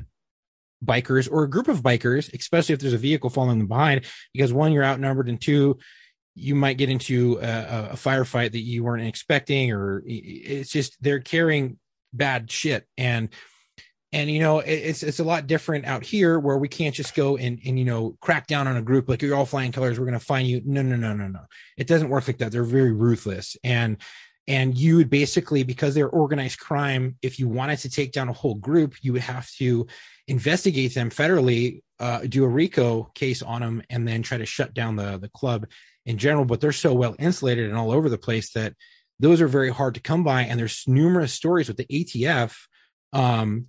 bikers or a group of bikers, especially if there's a vehicle following them behind, because 1, you're outnumbered, and 2, you might get into a firefight that you weren't expecting, or it's just they're carrying bad shit. And it's a lot different out here where we can't just go and crack down on a group like, you're all flying colors, we're going to fine you. No. It doesn't work like that. They're very ruthless. And you would basically, because they're organized crime, if you wanted to take down a whole group, you would have to investigate them federally, do a RICO case on them, and then try to shut down the club in general. But they're so well insulated and all over the place that those are very hard to come by. And there's numerous stories with the ATF, trying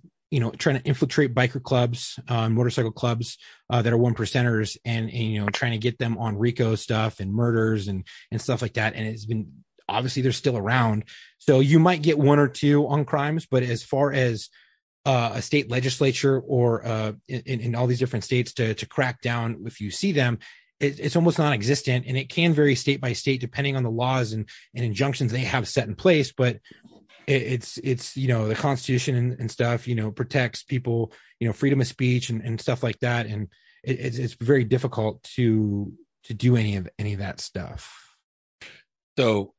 to infiltrate biker clubs, motorcycle clubs that are 1%ers, and trying to get them on RICO stuff and murders and stuff like that. And it's been, obviously they're still around. So you might get 1 or 2 on crimes, but as far as a state legislature or in all these different states to crack down if you see them, it's almost non-existent. And it can vary state by state depending on the laws and injunctions they have set in place. But it's the Constitution and stuff protects people, freedom of speech and stuff like that, and it's very difficult to do any of that stuff.
So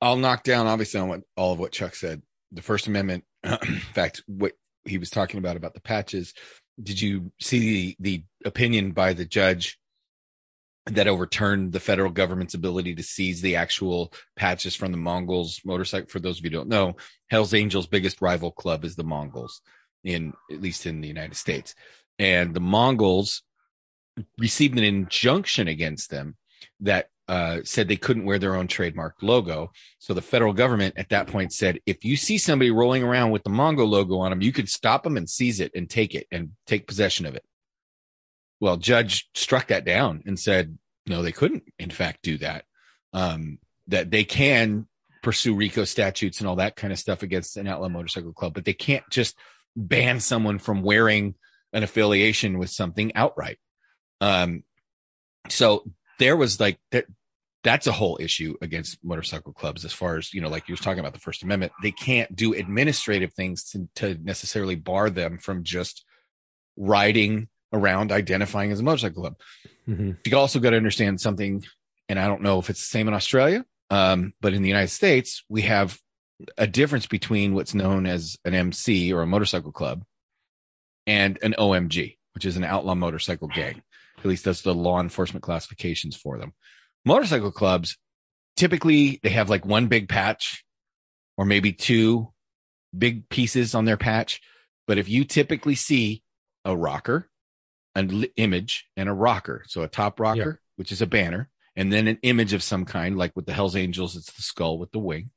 I'll knock down obviously on all of what Chuck said. The First Amendment, in fact, what he was talking about the patches. Did you see the opinion by the judge that overturned the federal government's ability to seize the actual patches from the Mongols motorcycle? For those of you who don't know, Hell's Angels' biggest rival club is the Mongols, at least in the United States. And the Mongols received an injunction against them that said they couldn't wear their own trademark logo. So the federal government at that point said, if you see somebody rolling around with the Mongol logo on them, you could stop them and seize it and take it and take possession of it. Well, judge struck that down and said, no, they couldn't, in fact, do that. that they can pursue RICO statutes and all that kind of stuff against an outlaw motorcycle club, but they can't just ban someone from wearing an affiliation with something outright. So there was like that. That's a whole issue against motorcycle clubs as far as, like you were talking about the First Amendment. They can't do administrative things to necessarily bar them from just riding around identifying as a motorcycle club. Mm-hmm. You also got to understand something, and I don't know if it's the same in Australia, but in the United States, we have a difference between what's known as an MC or a motorcycle club and an OMG, which is an outlaw motorcycle gang. At least that's the law enforcement classifications for them. Motorcycle clubs, typically they have like one big patch or maybe two big pieces on their patch. But if you typically see a rocker, an image, and a rocker, so a top rocker, which is a banner, and then an image of some kind, like with the Hells Angels, it's the skull with the wing,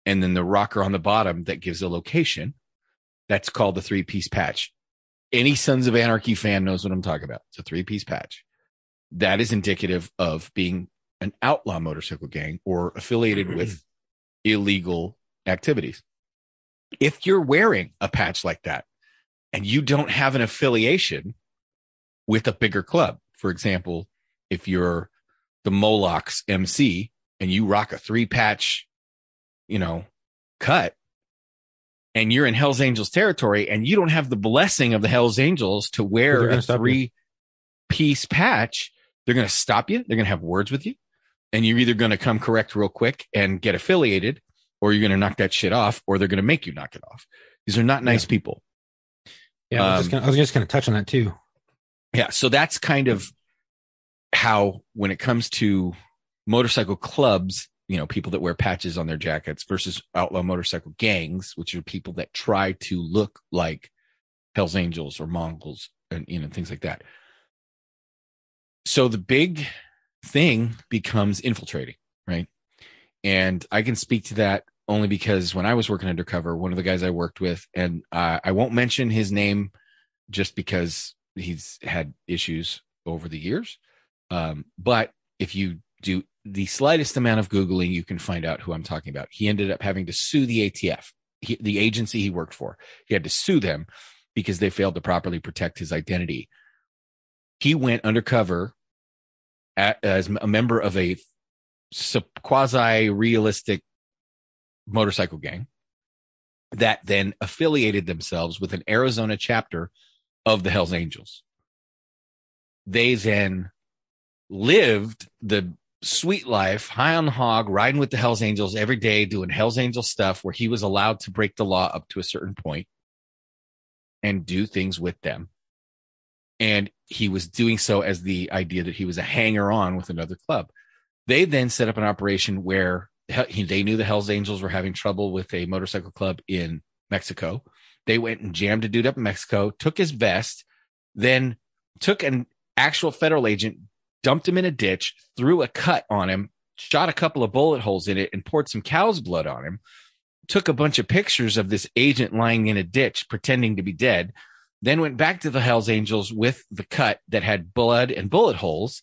and then the rocker on the bottom that gives a location, that's called the 3-piece patch. Any Sons of Anarchy fan knows what I'm talking about. It's a 3-piece patch. That is indicative of being an outlaw motorcycle gang or affiliated with illegal activities. If you're wearing a patch like that and you don't have an affiliation with a bigger club, for example, if you're the Moloch's MC and you rock a 3-patch, cut, and you're in Hells Angels territory and you don't have the blessing of the Hells Angels to wear a 3-piece patch, they're going to stop you. They're going to have words with you. And you're either going to come correct real quick and get affiliated, or you're going to knock that shit off, or they're going to make you knock it off. These are not nice people.
Yeah, I was just going to touch on that too.
Yeah, so that's kind of how, when it comes to motorcycle clubs, people that wear patches on their jackets versus outlaw motorcycle gangs, which are people that try to look like Hells Angels or Mongols and things like that. So the big thing becomes infiltrating, right? And I can speak to that only because when I was working undercover, one of the guys I worked with, and I won't mention his name just because he's had issues over the years. But if you do the slightest amount of Googling, you can find out who I'm talking about. He ended up having to sue the ATF, the agency he worked for. He had to sue them because they failed to properly protect his identity. He went undercover as a member of a quasi-realistic motorcycle gang that then affiliated themselves with an Arizona chapter of the Hells Angels. They then lived the sweet life, high on the hog, riding with the Hells Angels every day, doing Hells Angel stuff where he was allowed to break the law up to a certain point and do things with them. And he was doing so as the idea that he was a hanger-on with another club. They then set up an operation where they knew the Hells Angels were having trouble with a motorcycle club in Mexico. They went and jammed a dude up in Mexico, took his vest, then took an actual federal agent, dumped him in a ditch, threw a cut on him, shot a couple of bullet holes in it, and poured some cow's blood on him, took a bunch of pictures of this agent lying in a ditch, pretending to be dead, then went back to the Hells Angels with the cut that had blood and bullet holes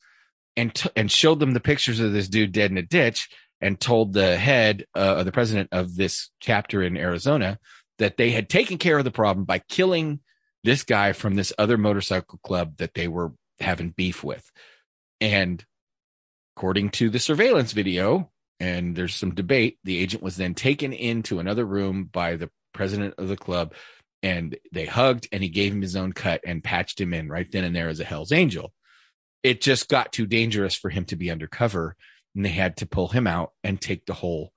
and showed them the pictures of this dude dead in a ditch and told the head or the president of this chapter in Arizona that they had taken care of the problem by killing this guy from this other motorcycle club that they were having beef with. And according to the surveillance video, and there's some debate, the agent was then taken into another room by the president of the club, and they hugged, and he gave him his own cut and patched him in right then and there as a Hells Angel. It just got too dangerous for him to be undercover, and they had to pull him out and take the whole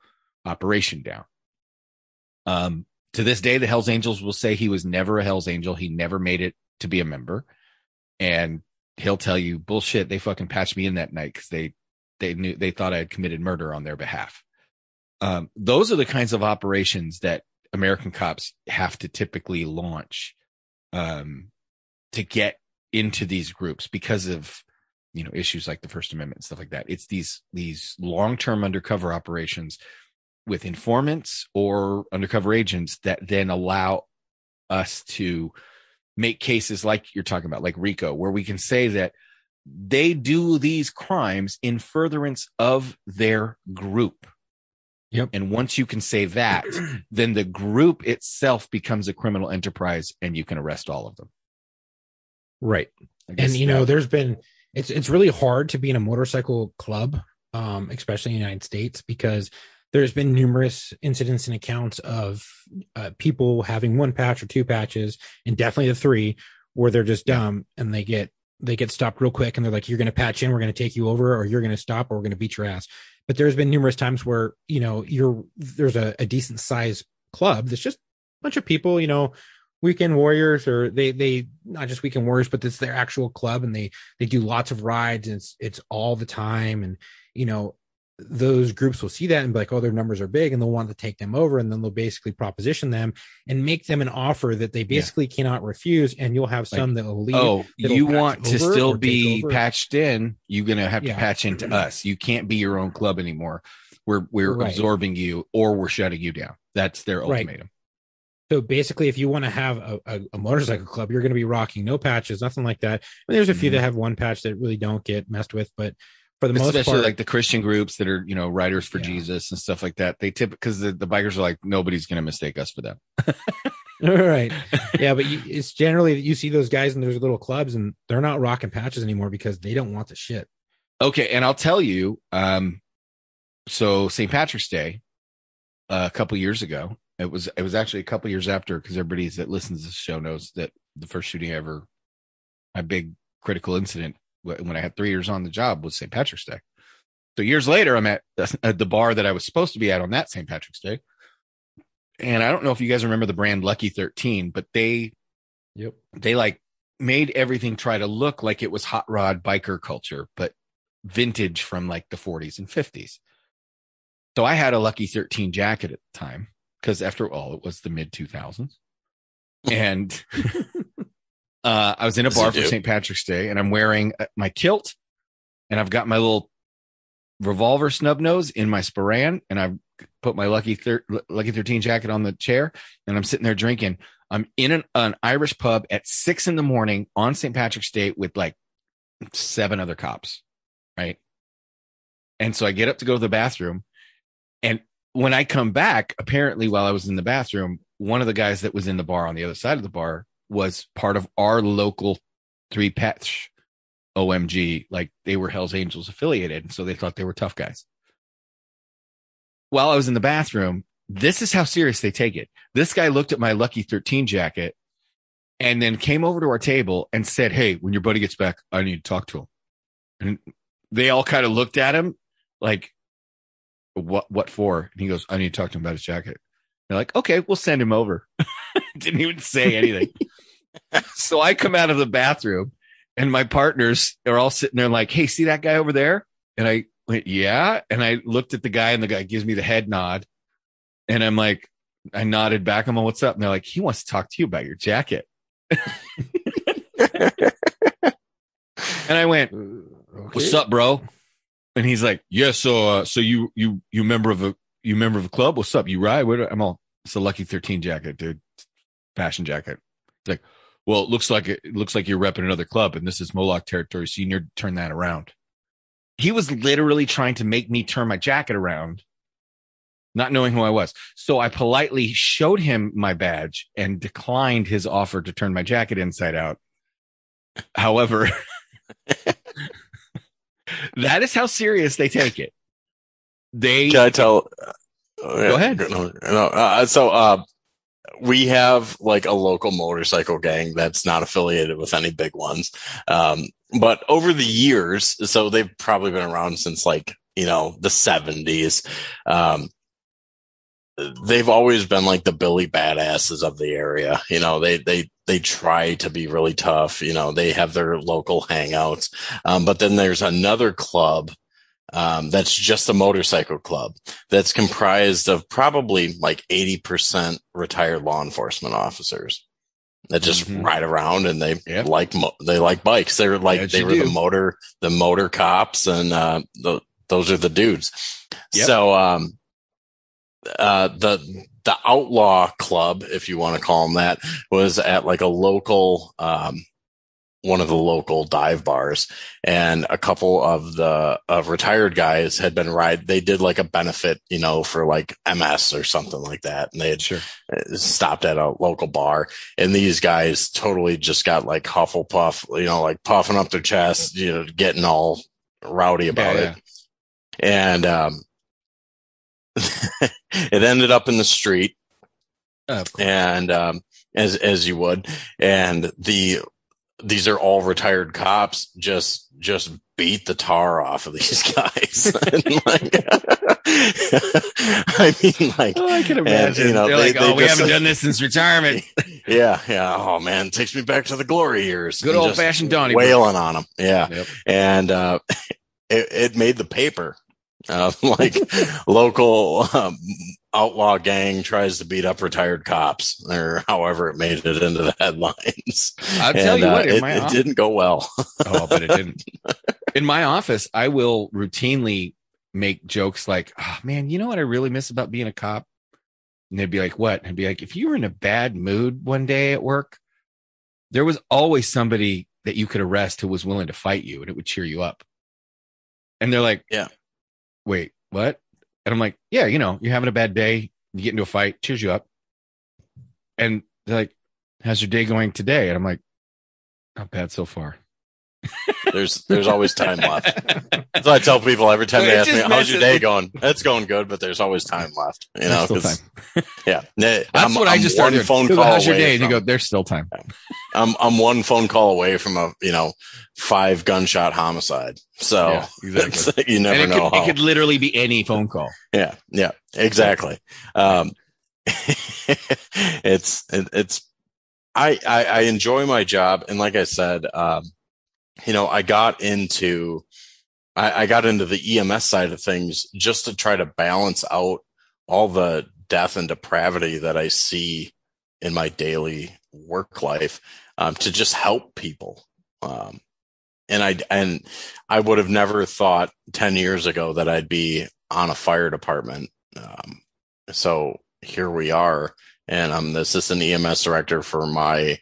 operation down. To this day, the Hells Angels will say he was never a Hells Angel. He never made it to be a member. And he'll tell you, bullshit, they fucking patched me in that night because they thought I had committed murder on their behalf. Those are the kinds of operations that American cops have to typically launch to get into these groups because of issues like the First Amendment and stuff like that. It's these long-term undercover operations with informants or undercover agents that then allow us to make cases like you're talking about, like RICO, where we can say that they do these crimes in furtherance of their group.
Yep.
And once you can say that, then the group itself becomes a criminal enterprise and you can arrest all of them.
Right. And, there's been, it's really hard to be in a motorcycle club, especially in the United States, because there's been numerous incidents and accounts of people having one patch or two patches, and definitely the three, where they're just dumb and they get stopped real quick and they're like, you're going to patch in, we're going to take you over, or you're going to stop, or we're going to beat your ass. But there's been numerous times where, there's a decent sized club that's just a bunch of people, weekend warriors, or they not just weekend warriors, but it's their actual club, and they do lots of rides, and it's all the time. And, those groups will see that and be like, oh, their numbers are big, and they'll want to take them over. And then they'll basically proposition them and make them an offer that they basically cannot refuse. And you'll have some that will leave.
Oh, you want to still be patched in, you're going to have to patch into us. You can't be your own club anymore. We're absorbing you, or we're shutting you down. That's their ultimatum.
So basically, if you want to have a motorcycle club, you're going to be rocking no patches, nothing like that. I mean, there's a few that have one patch that really don't get messed with, but for the most part,
especially like the Christian groups that are, Riders for Jesus and stuff like that, they because the bikers are like, nobody's going to mistake us for them.
Right. Yeah. But it's generally, you see those guys in those little clubs, and they're not rocking patches anymore because they don't want the shit.
Okay. And I'll tell you, so St. Patrick's Day, a couple years ago, it was actually a couple years after, because everybody that listens to the show knows that the first shooting ever, my big critical incident when I had 3 years on the job, was St. Patrick's Day. So years later, I'm at the bar that I was supposed to be at on that St. Patrick's Day. And I don't know if you guys remember the brand Lucky 13, but they like made everything try to look like it was hot rod biker culture, but vintage from like the 40s and 50s. So I had a Lucky 13 jacket at the time, because after all, it was the mid 2000s. And I was in a bar for St. Patrick's Day, and I'm wearing my kilt, and I've got my little revolver snub nose in my Sporan, and I've put my Lucky 13 jacket on the chair, and I'm sitting there drinking. I'm in an Irish pub at 6 a.m. on St. Patrick's Day with like 7 other cops, right? And so I get up to go to the bathroom, and when I come back, apparently while I was in the bathroom, one of the guys that was in the bar on the other side of the bar was part of our local 3-patch OMG. Like, they were Hell's Angels affiliated, and so they thought they were tough guys. While I was in the bathroom, this is how serious they take it. This guy looked at my Lucky 13 jacket and then came over to our table and said, hey, when your buddy gets back, I need to talk to him. And they all kind of looked at him like, what for? And he goes, I need to talk to him about his jacket. They're like, okay, we'll send him over. Didn't even say anything. So I come out of the bathroom, and my partners are all sitting there like, hey, see that guy over there? And I went, yeah. And I looked at the guy, and the guy gives me the head nod. And I'm like, I nodded back. I'm like, what's up? And they're like, he wants to talk to you about your jacket. And I went, what's up, bro? And he's like, yeah, so you member of a club? What's up? You ride? I'm all, it's a Lucky 13 jacket, dude. Fashion jacket. It's like, well, it looks like you're repping another club, and this is Moloch territory, so you need to turn that around. He was literally trying to make me turn my jacket around, not knowing who I was. So I politely showed him my badge and declined his offer to turn my jacket inside out. However, that is how serious they take it.
Can I tell?
Go ahead.
So we have like a local motorcycle gang that's not affiliated with any big ones. But over the years, so they've probably been around since like, the 70s. They've always been like the Billy badasses of the area. They try to be really tough. They have their local hangouts. But then there's another club that's just a motorcycle club that's comprised of probably like 80% retired law enforcement officers that just ride around, and they like bikes. They're like, they were the motor cops, and those are the dudes. Yep. So the Outlaw Club, if you want to call them that, was at like a local one of the local dive bars, and a couple of retired guys had been they did like a benefit, for like MS or something like that. And they had stopped at a local bar, and these guys totally just got like Hufflepuff, like puffing up their chest, getting all rowdy about it. And, it ended up in the street, and, as you would, and these are all retired cops just beat the tar off of these guys.
I can imagine. They're like, we haven't done this since retirement.
Yeah. Oh man, it takes me back to the glory years.
Good old fashioned Donnie
wailing on them. Yeah. Yep. And, it made the paper, local, outlaw gang tries to beat up retired cops, or however it made it into the headlines.
I'll tell you what,
it didn't go well.
Oh, but it didn't. In my office, I will routinely make jokes like, oh man, you know what I really miss about being a cop? And they'd be like, what? I'd be like, if you were in a bad mood one day at work, there was always somebody that you could arrest who was willing to fight you, and it would cheer you up. And they're like,
yeah,
wait, what? And I'm like, yeah, you're having a bad day, you get into a fight, cheers you up. And they're like, how's your day going today? And I'm like, not bad so far.
There's always time left. That's what I tell people every time they ask me, how's your day going? It's going good, but there's always time left. Time. Yeah.
That's what I just started. Phone call how's your day? And you go, there's still time.
I'm one phone call away from a 5 gunshot homicide. So
yeah, exactly.
You never know.
It could literally be any phone call.
Yeah, exactly. I enjoy my job, and like I said, I got into the EMS side of things just to try to balance out all the death and depravity that I see in my daily work life, to just help people. And I would have never thought 10 years ago that I'd be on a fire department. So here we are, and I'm the assistant EMS director for my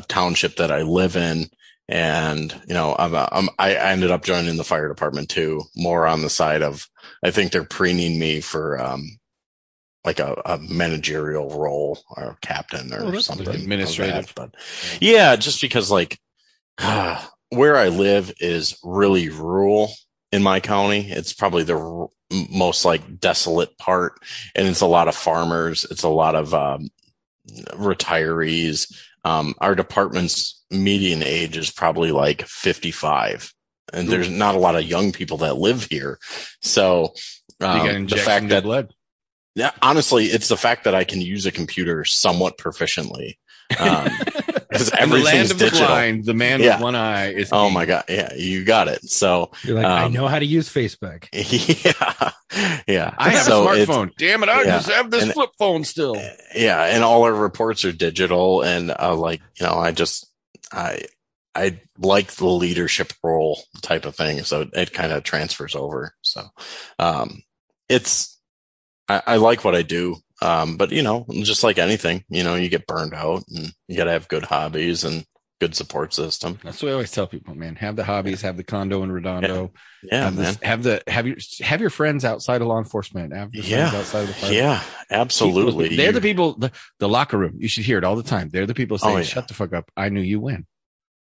township that I live in. And, I ended up joining the fire department too, more on the side of, I think they're preening me for, like a managerial role or a captain or something
administrative.
But yeah, just because where I live is really rural in my county. It's probably the most desolate part, and it's a lot of farmers. It's a lot of retirees. Our department's median age is probably 55, and there's not a lot of young people that live here. So
the fact that blood.
Yeah, honestly, it's the fact that I can use a computer somewhat proficiently. Because everything's digital.
The man with one eye is.
Oh my God! Yeah, you got it. So
you're like, I know how to use Facebook.
Yeah.
I have a smartphone. Damn it! I just have this flip phone still.
Yeah, and all our reports are digital, and I like the leadership role type of thing, so it kind of transfers over. So, I like what I do. But just like anything, you get burned out, and you got to have good hobbies and good support system.
That's what I always tell people, man. Have the hobbies, have the condo in Redondo.
Yeah, man.
Have your friends outside of law enforcement. Have your friends outside of the fire.
Yeah, absolutely.
They're the people, the locker room. You should hear it all the time. They're the people saying, shut the fuck up. I knew you win.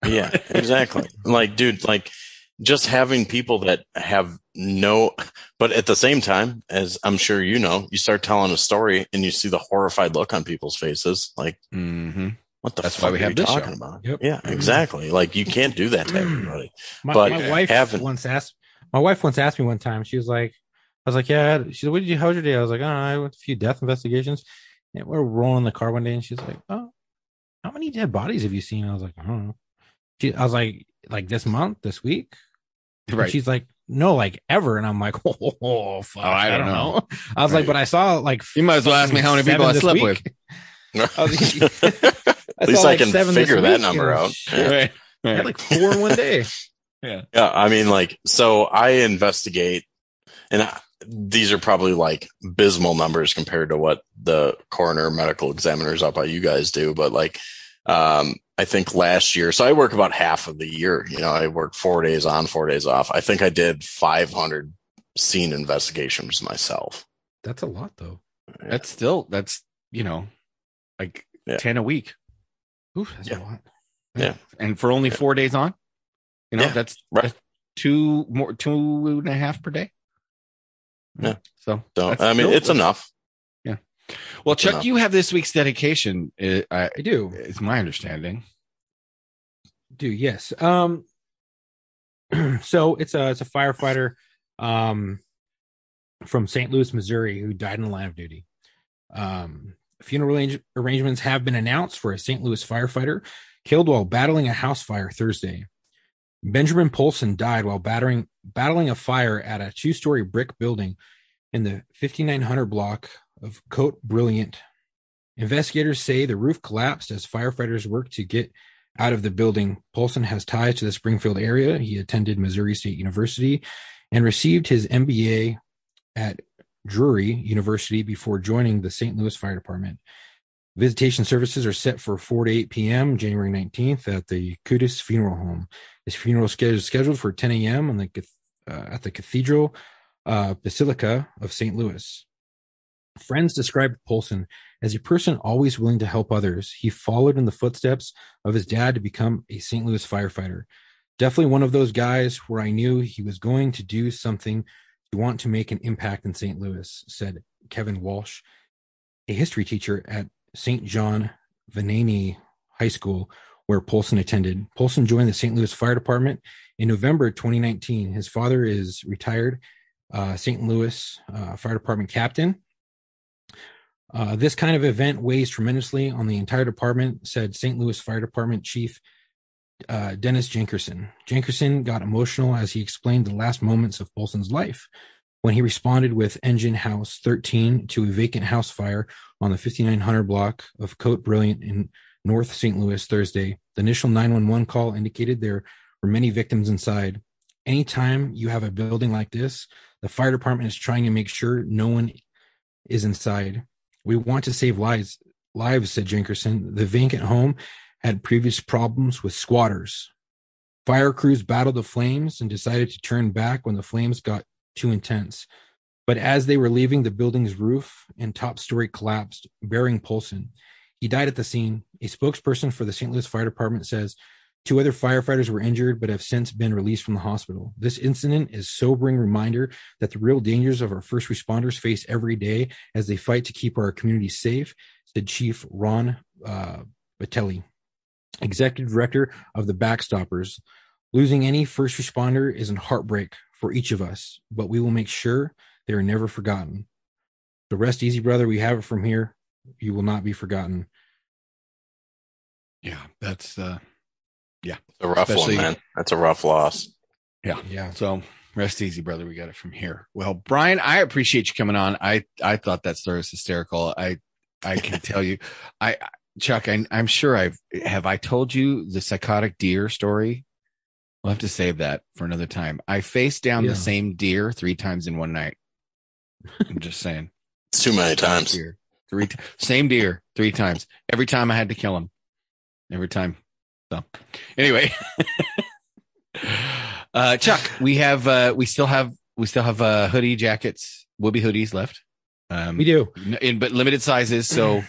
Yeah, exactly. Dude, just having people that have but at the same time, as I'm sure you start telling a story and you see the horrified look on people's faces. What the fuck are you talking about?
Yep.
Yeah, exactly. You can't do that to everybody.
My wife once asked me one time, she was like, I was like, yeah, she said, how's your day? I was like, I went a few death investigations, and we're rolling the car one day, and she's like, oh, how many dead bodies have you seen? I was like, I don't know. I was like this month, this week? Right. And she's like, no, ever. And I'm like, oh fuck, I don't know. I was like, but I saw
you might as well ask me how many people I slept with.
At least I can figure that number out.
Yeah. I had 4 in one day.
Yeah. I mean, so I investigate, and these are probably abysmal numbers compared to what the coroner medical examiners up by you guys do. But I think last year, so I work about half of the year. I work 4 days on, 4 days off. I think I did 500 scene investigations myself.
That's a lot, though.
Yeah.
That's like 10 a week.
Oof, that's a lot.
Yeah.
And for only 4 days on, that's
right.
2.5 per day.
Yeah.
So
I mean, it's enough.
Yeah. Well,
It's
Chuck,
enough.
you have this week's dedication.
I do.
It's my understanding.
Yes. So it's a firefighter from St. Louis, Missouri, who died in the line of duty. Funeral arrangements have been announced for a St. Louis firefighter killed while battling a house fire Thursday. Benjamin Polson died while battling a fire at a 2-story brick building in the 5900 block of Cote Brilliant. Investigators say the roof collapsed as firefighters worked to get out of the building. Polson has ties to the Springfield area. He attended Missouri State University and received his MBA at Drury University before joining the St. Louis Fire Department. Visitation services are set for 4 to 8 p.m. January 19th at the Cudis Funeral Home. His funeral is scheduled for 10 a.m. At the Cathedral Basilica of St. Louis. Friends described Polson as a person always willing to help others. He followed in the footsteps of his dad to become a St. Louis firefighter. Definitely one of those guys where I knew he was going to do something to want to make an impact in St. Louis, said Kevin Walsh, a history teacher at St. John Vianney High School, where Polson attended. Polson joined the St. Louis Fire Department in November 2019. His father is retired St. Louis Fire Department captain. This kind of event weighs tremendously on the entire department, said St. Louis Fire Department Chief Dennis Jankerson. Jankerson got emotional as he explained the last moments of Polson's life when he responded with Engine House 13 to a vacant house fire on the 5900 block of Cote Brilliant in North St. Louis Thursday. The initial 911 call indicated there were many victims inside. Anytime you have a building like this, the fire department is trying to make sure no one is inside. We want to save lives, said Jankerson. The vacant home had previous problems with squatters. Fire crews battled the flames and decided to turn back when the flames got too intense. But as they were leaving, the building's roof and top story collapsed, burying Polson. He died at the scene. A spokesperson for the St. Louis Fire Department says 2 other firefighters were injured but have since been released from the hospital. This incident is a sobering reminder that the real dangers of our first responders face every day as they fight to keep our communities safe, said Chief Ron Batelli, Executive Director of the Backstoppers. Losing any first responder is a heartbreak for each of us, but we will make sure they are never forgotten. So rest easy, brother. We have it from here. You will not be forgotten.
Yeah, that's
It's a rough one, man. That's a rough loss.
Yeah.
So rest easy, brother. We got it from here. Well, Brian, I appreciate you coming on. I thought that story was hysterical. I can tell you, Chuck, I'm sure I told you the psychotic deer story. We'll have to save that for another time. I faced down the same deer 3 times in one night. I'm just saying.
It's too many times.
Same deer 3 times. Every time I had to kill him. Every time. So anyway, Chuck, we still have hoodie jackets, Whoopee hoodies left.
We do,
but limited sizes. So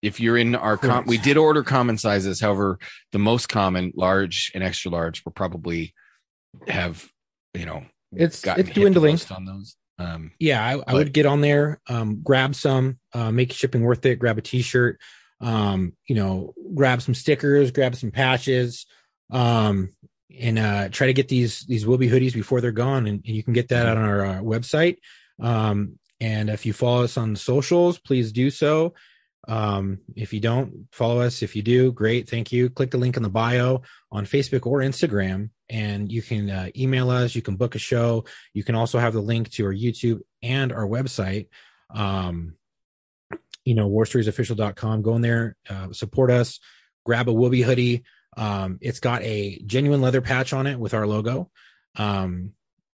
if you're in our we did order common sizes. However, the most common, large and extra large, will probably have,
it's dwindling
on those.
I would get on there, grab some, make shipping worth it, grab a t-shirt, grab some stickers, grab some patches, and try to get these Whoopee hoodies before they're gone. And you can get that on our website. And if you follow us on the socials, please do so. If you don't follow us, if you do, great. Thank you. Click the link in the bio on Facebook or Instagram, and you can email us. You can book a show. You can also have the link to our YouTube and our website. warstoriesofficial.com. Go in there, support us, grab a Whoopee hoodie. It's got a genuine leather patch on it with our logo.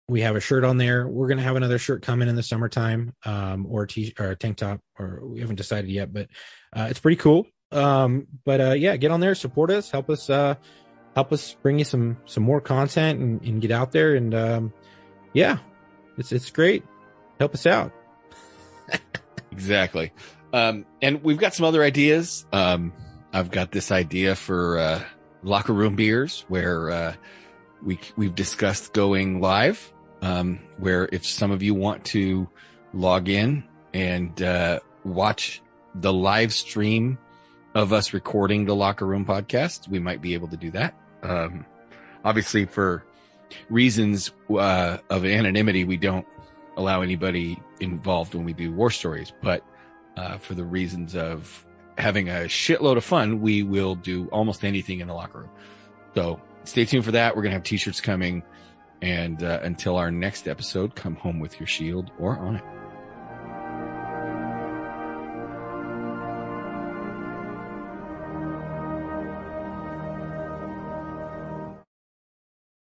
We have a shirt on there. We're going to have another shirt coming in the summertime, or a tank top, or we haven't decided yet, but it's pretty cool. Yeah, get on there, support us, help us bring you some more content and get out there. And yeah, it's great. Help us out.
Exactly. And we've got some other ideas. I've got this idea for locker room beers where we've discussed going live, where if some of you want to log in and watch the live stream of us recording the Locker Room podcast, we might be able to do that. Obviously, for reasons of anonymity, we don't allow anybody involved when we do war stories, but for the reasons of having a shitload of fun, we will do almost anything in the locker room. So stay tuned for that. We're going to have t-shirts coming. And until our next episode, come home with your shield or on it.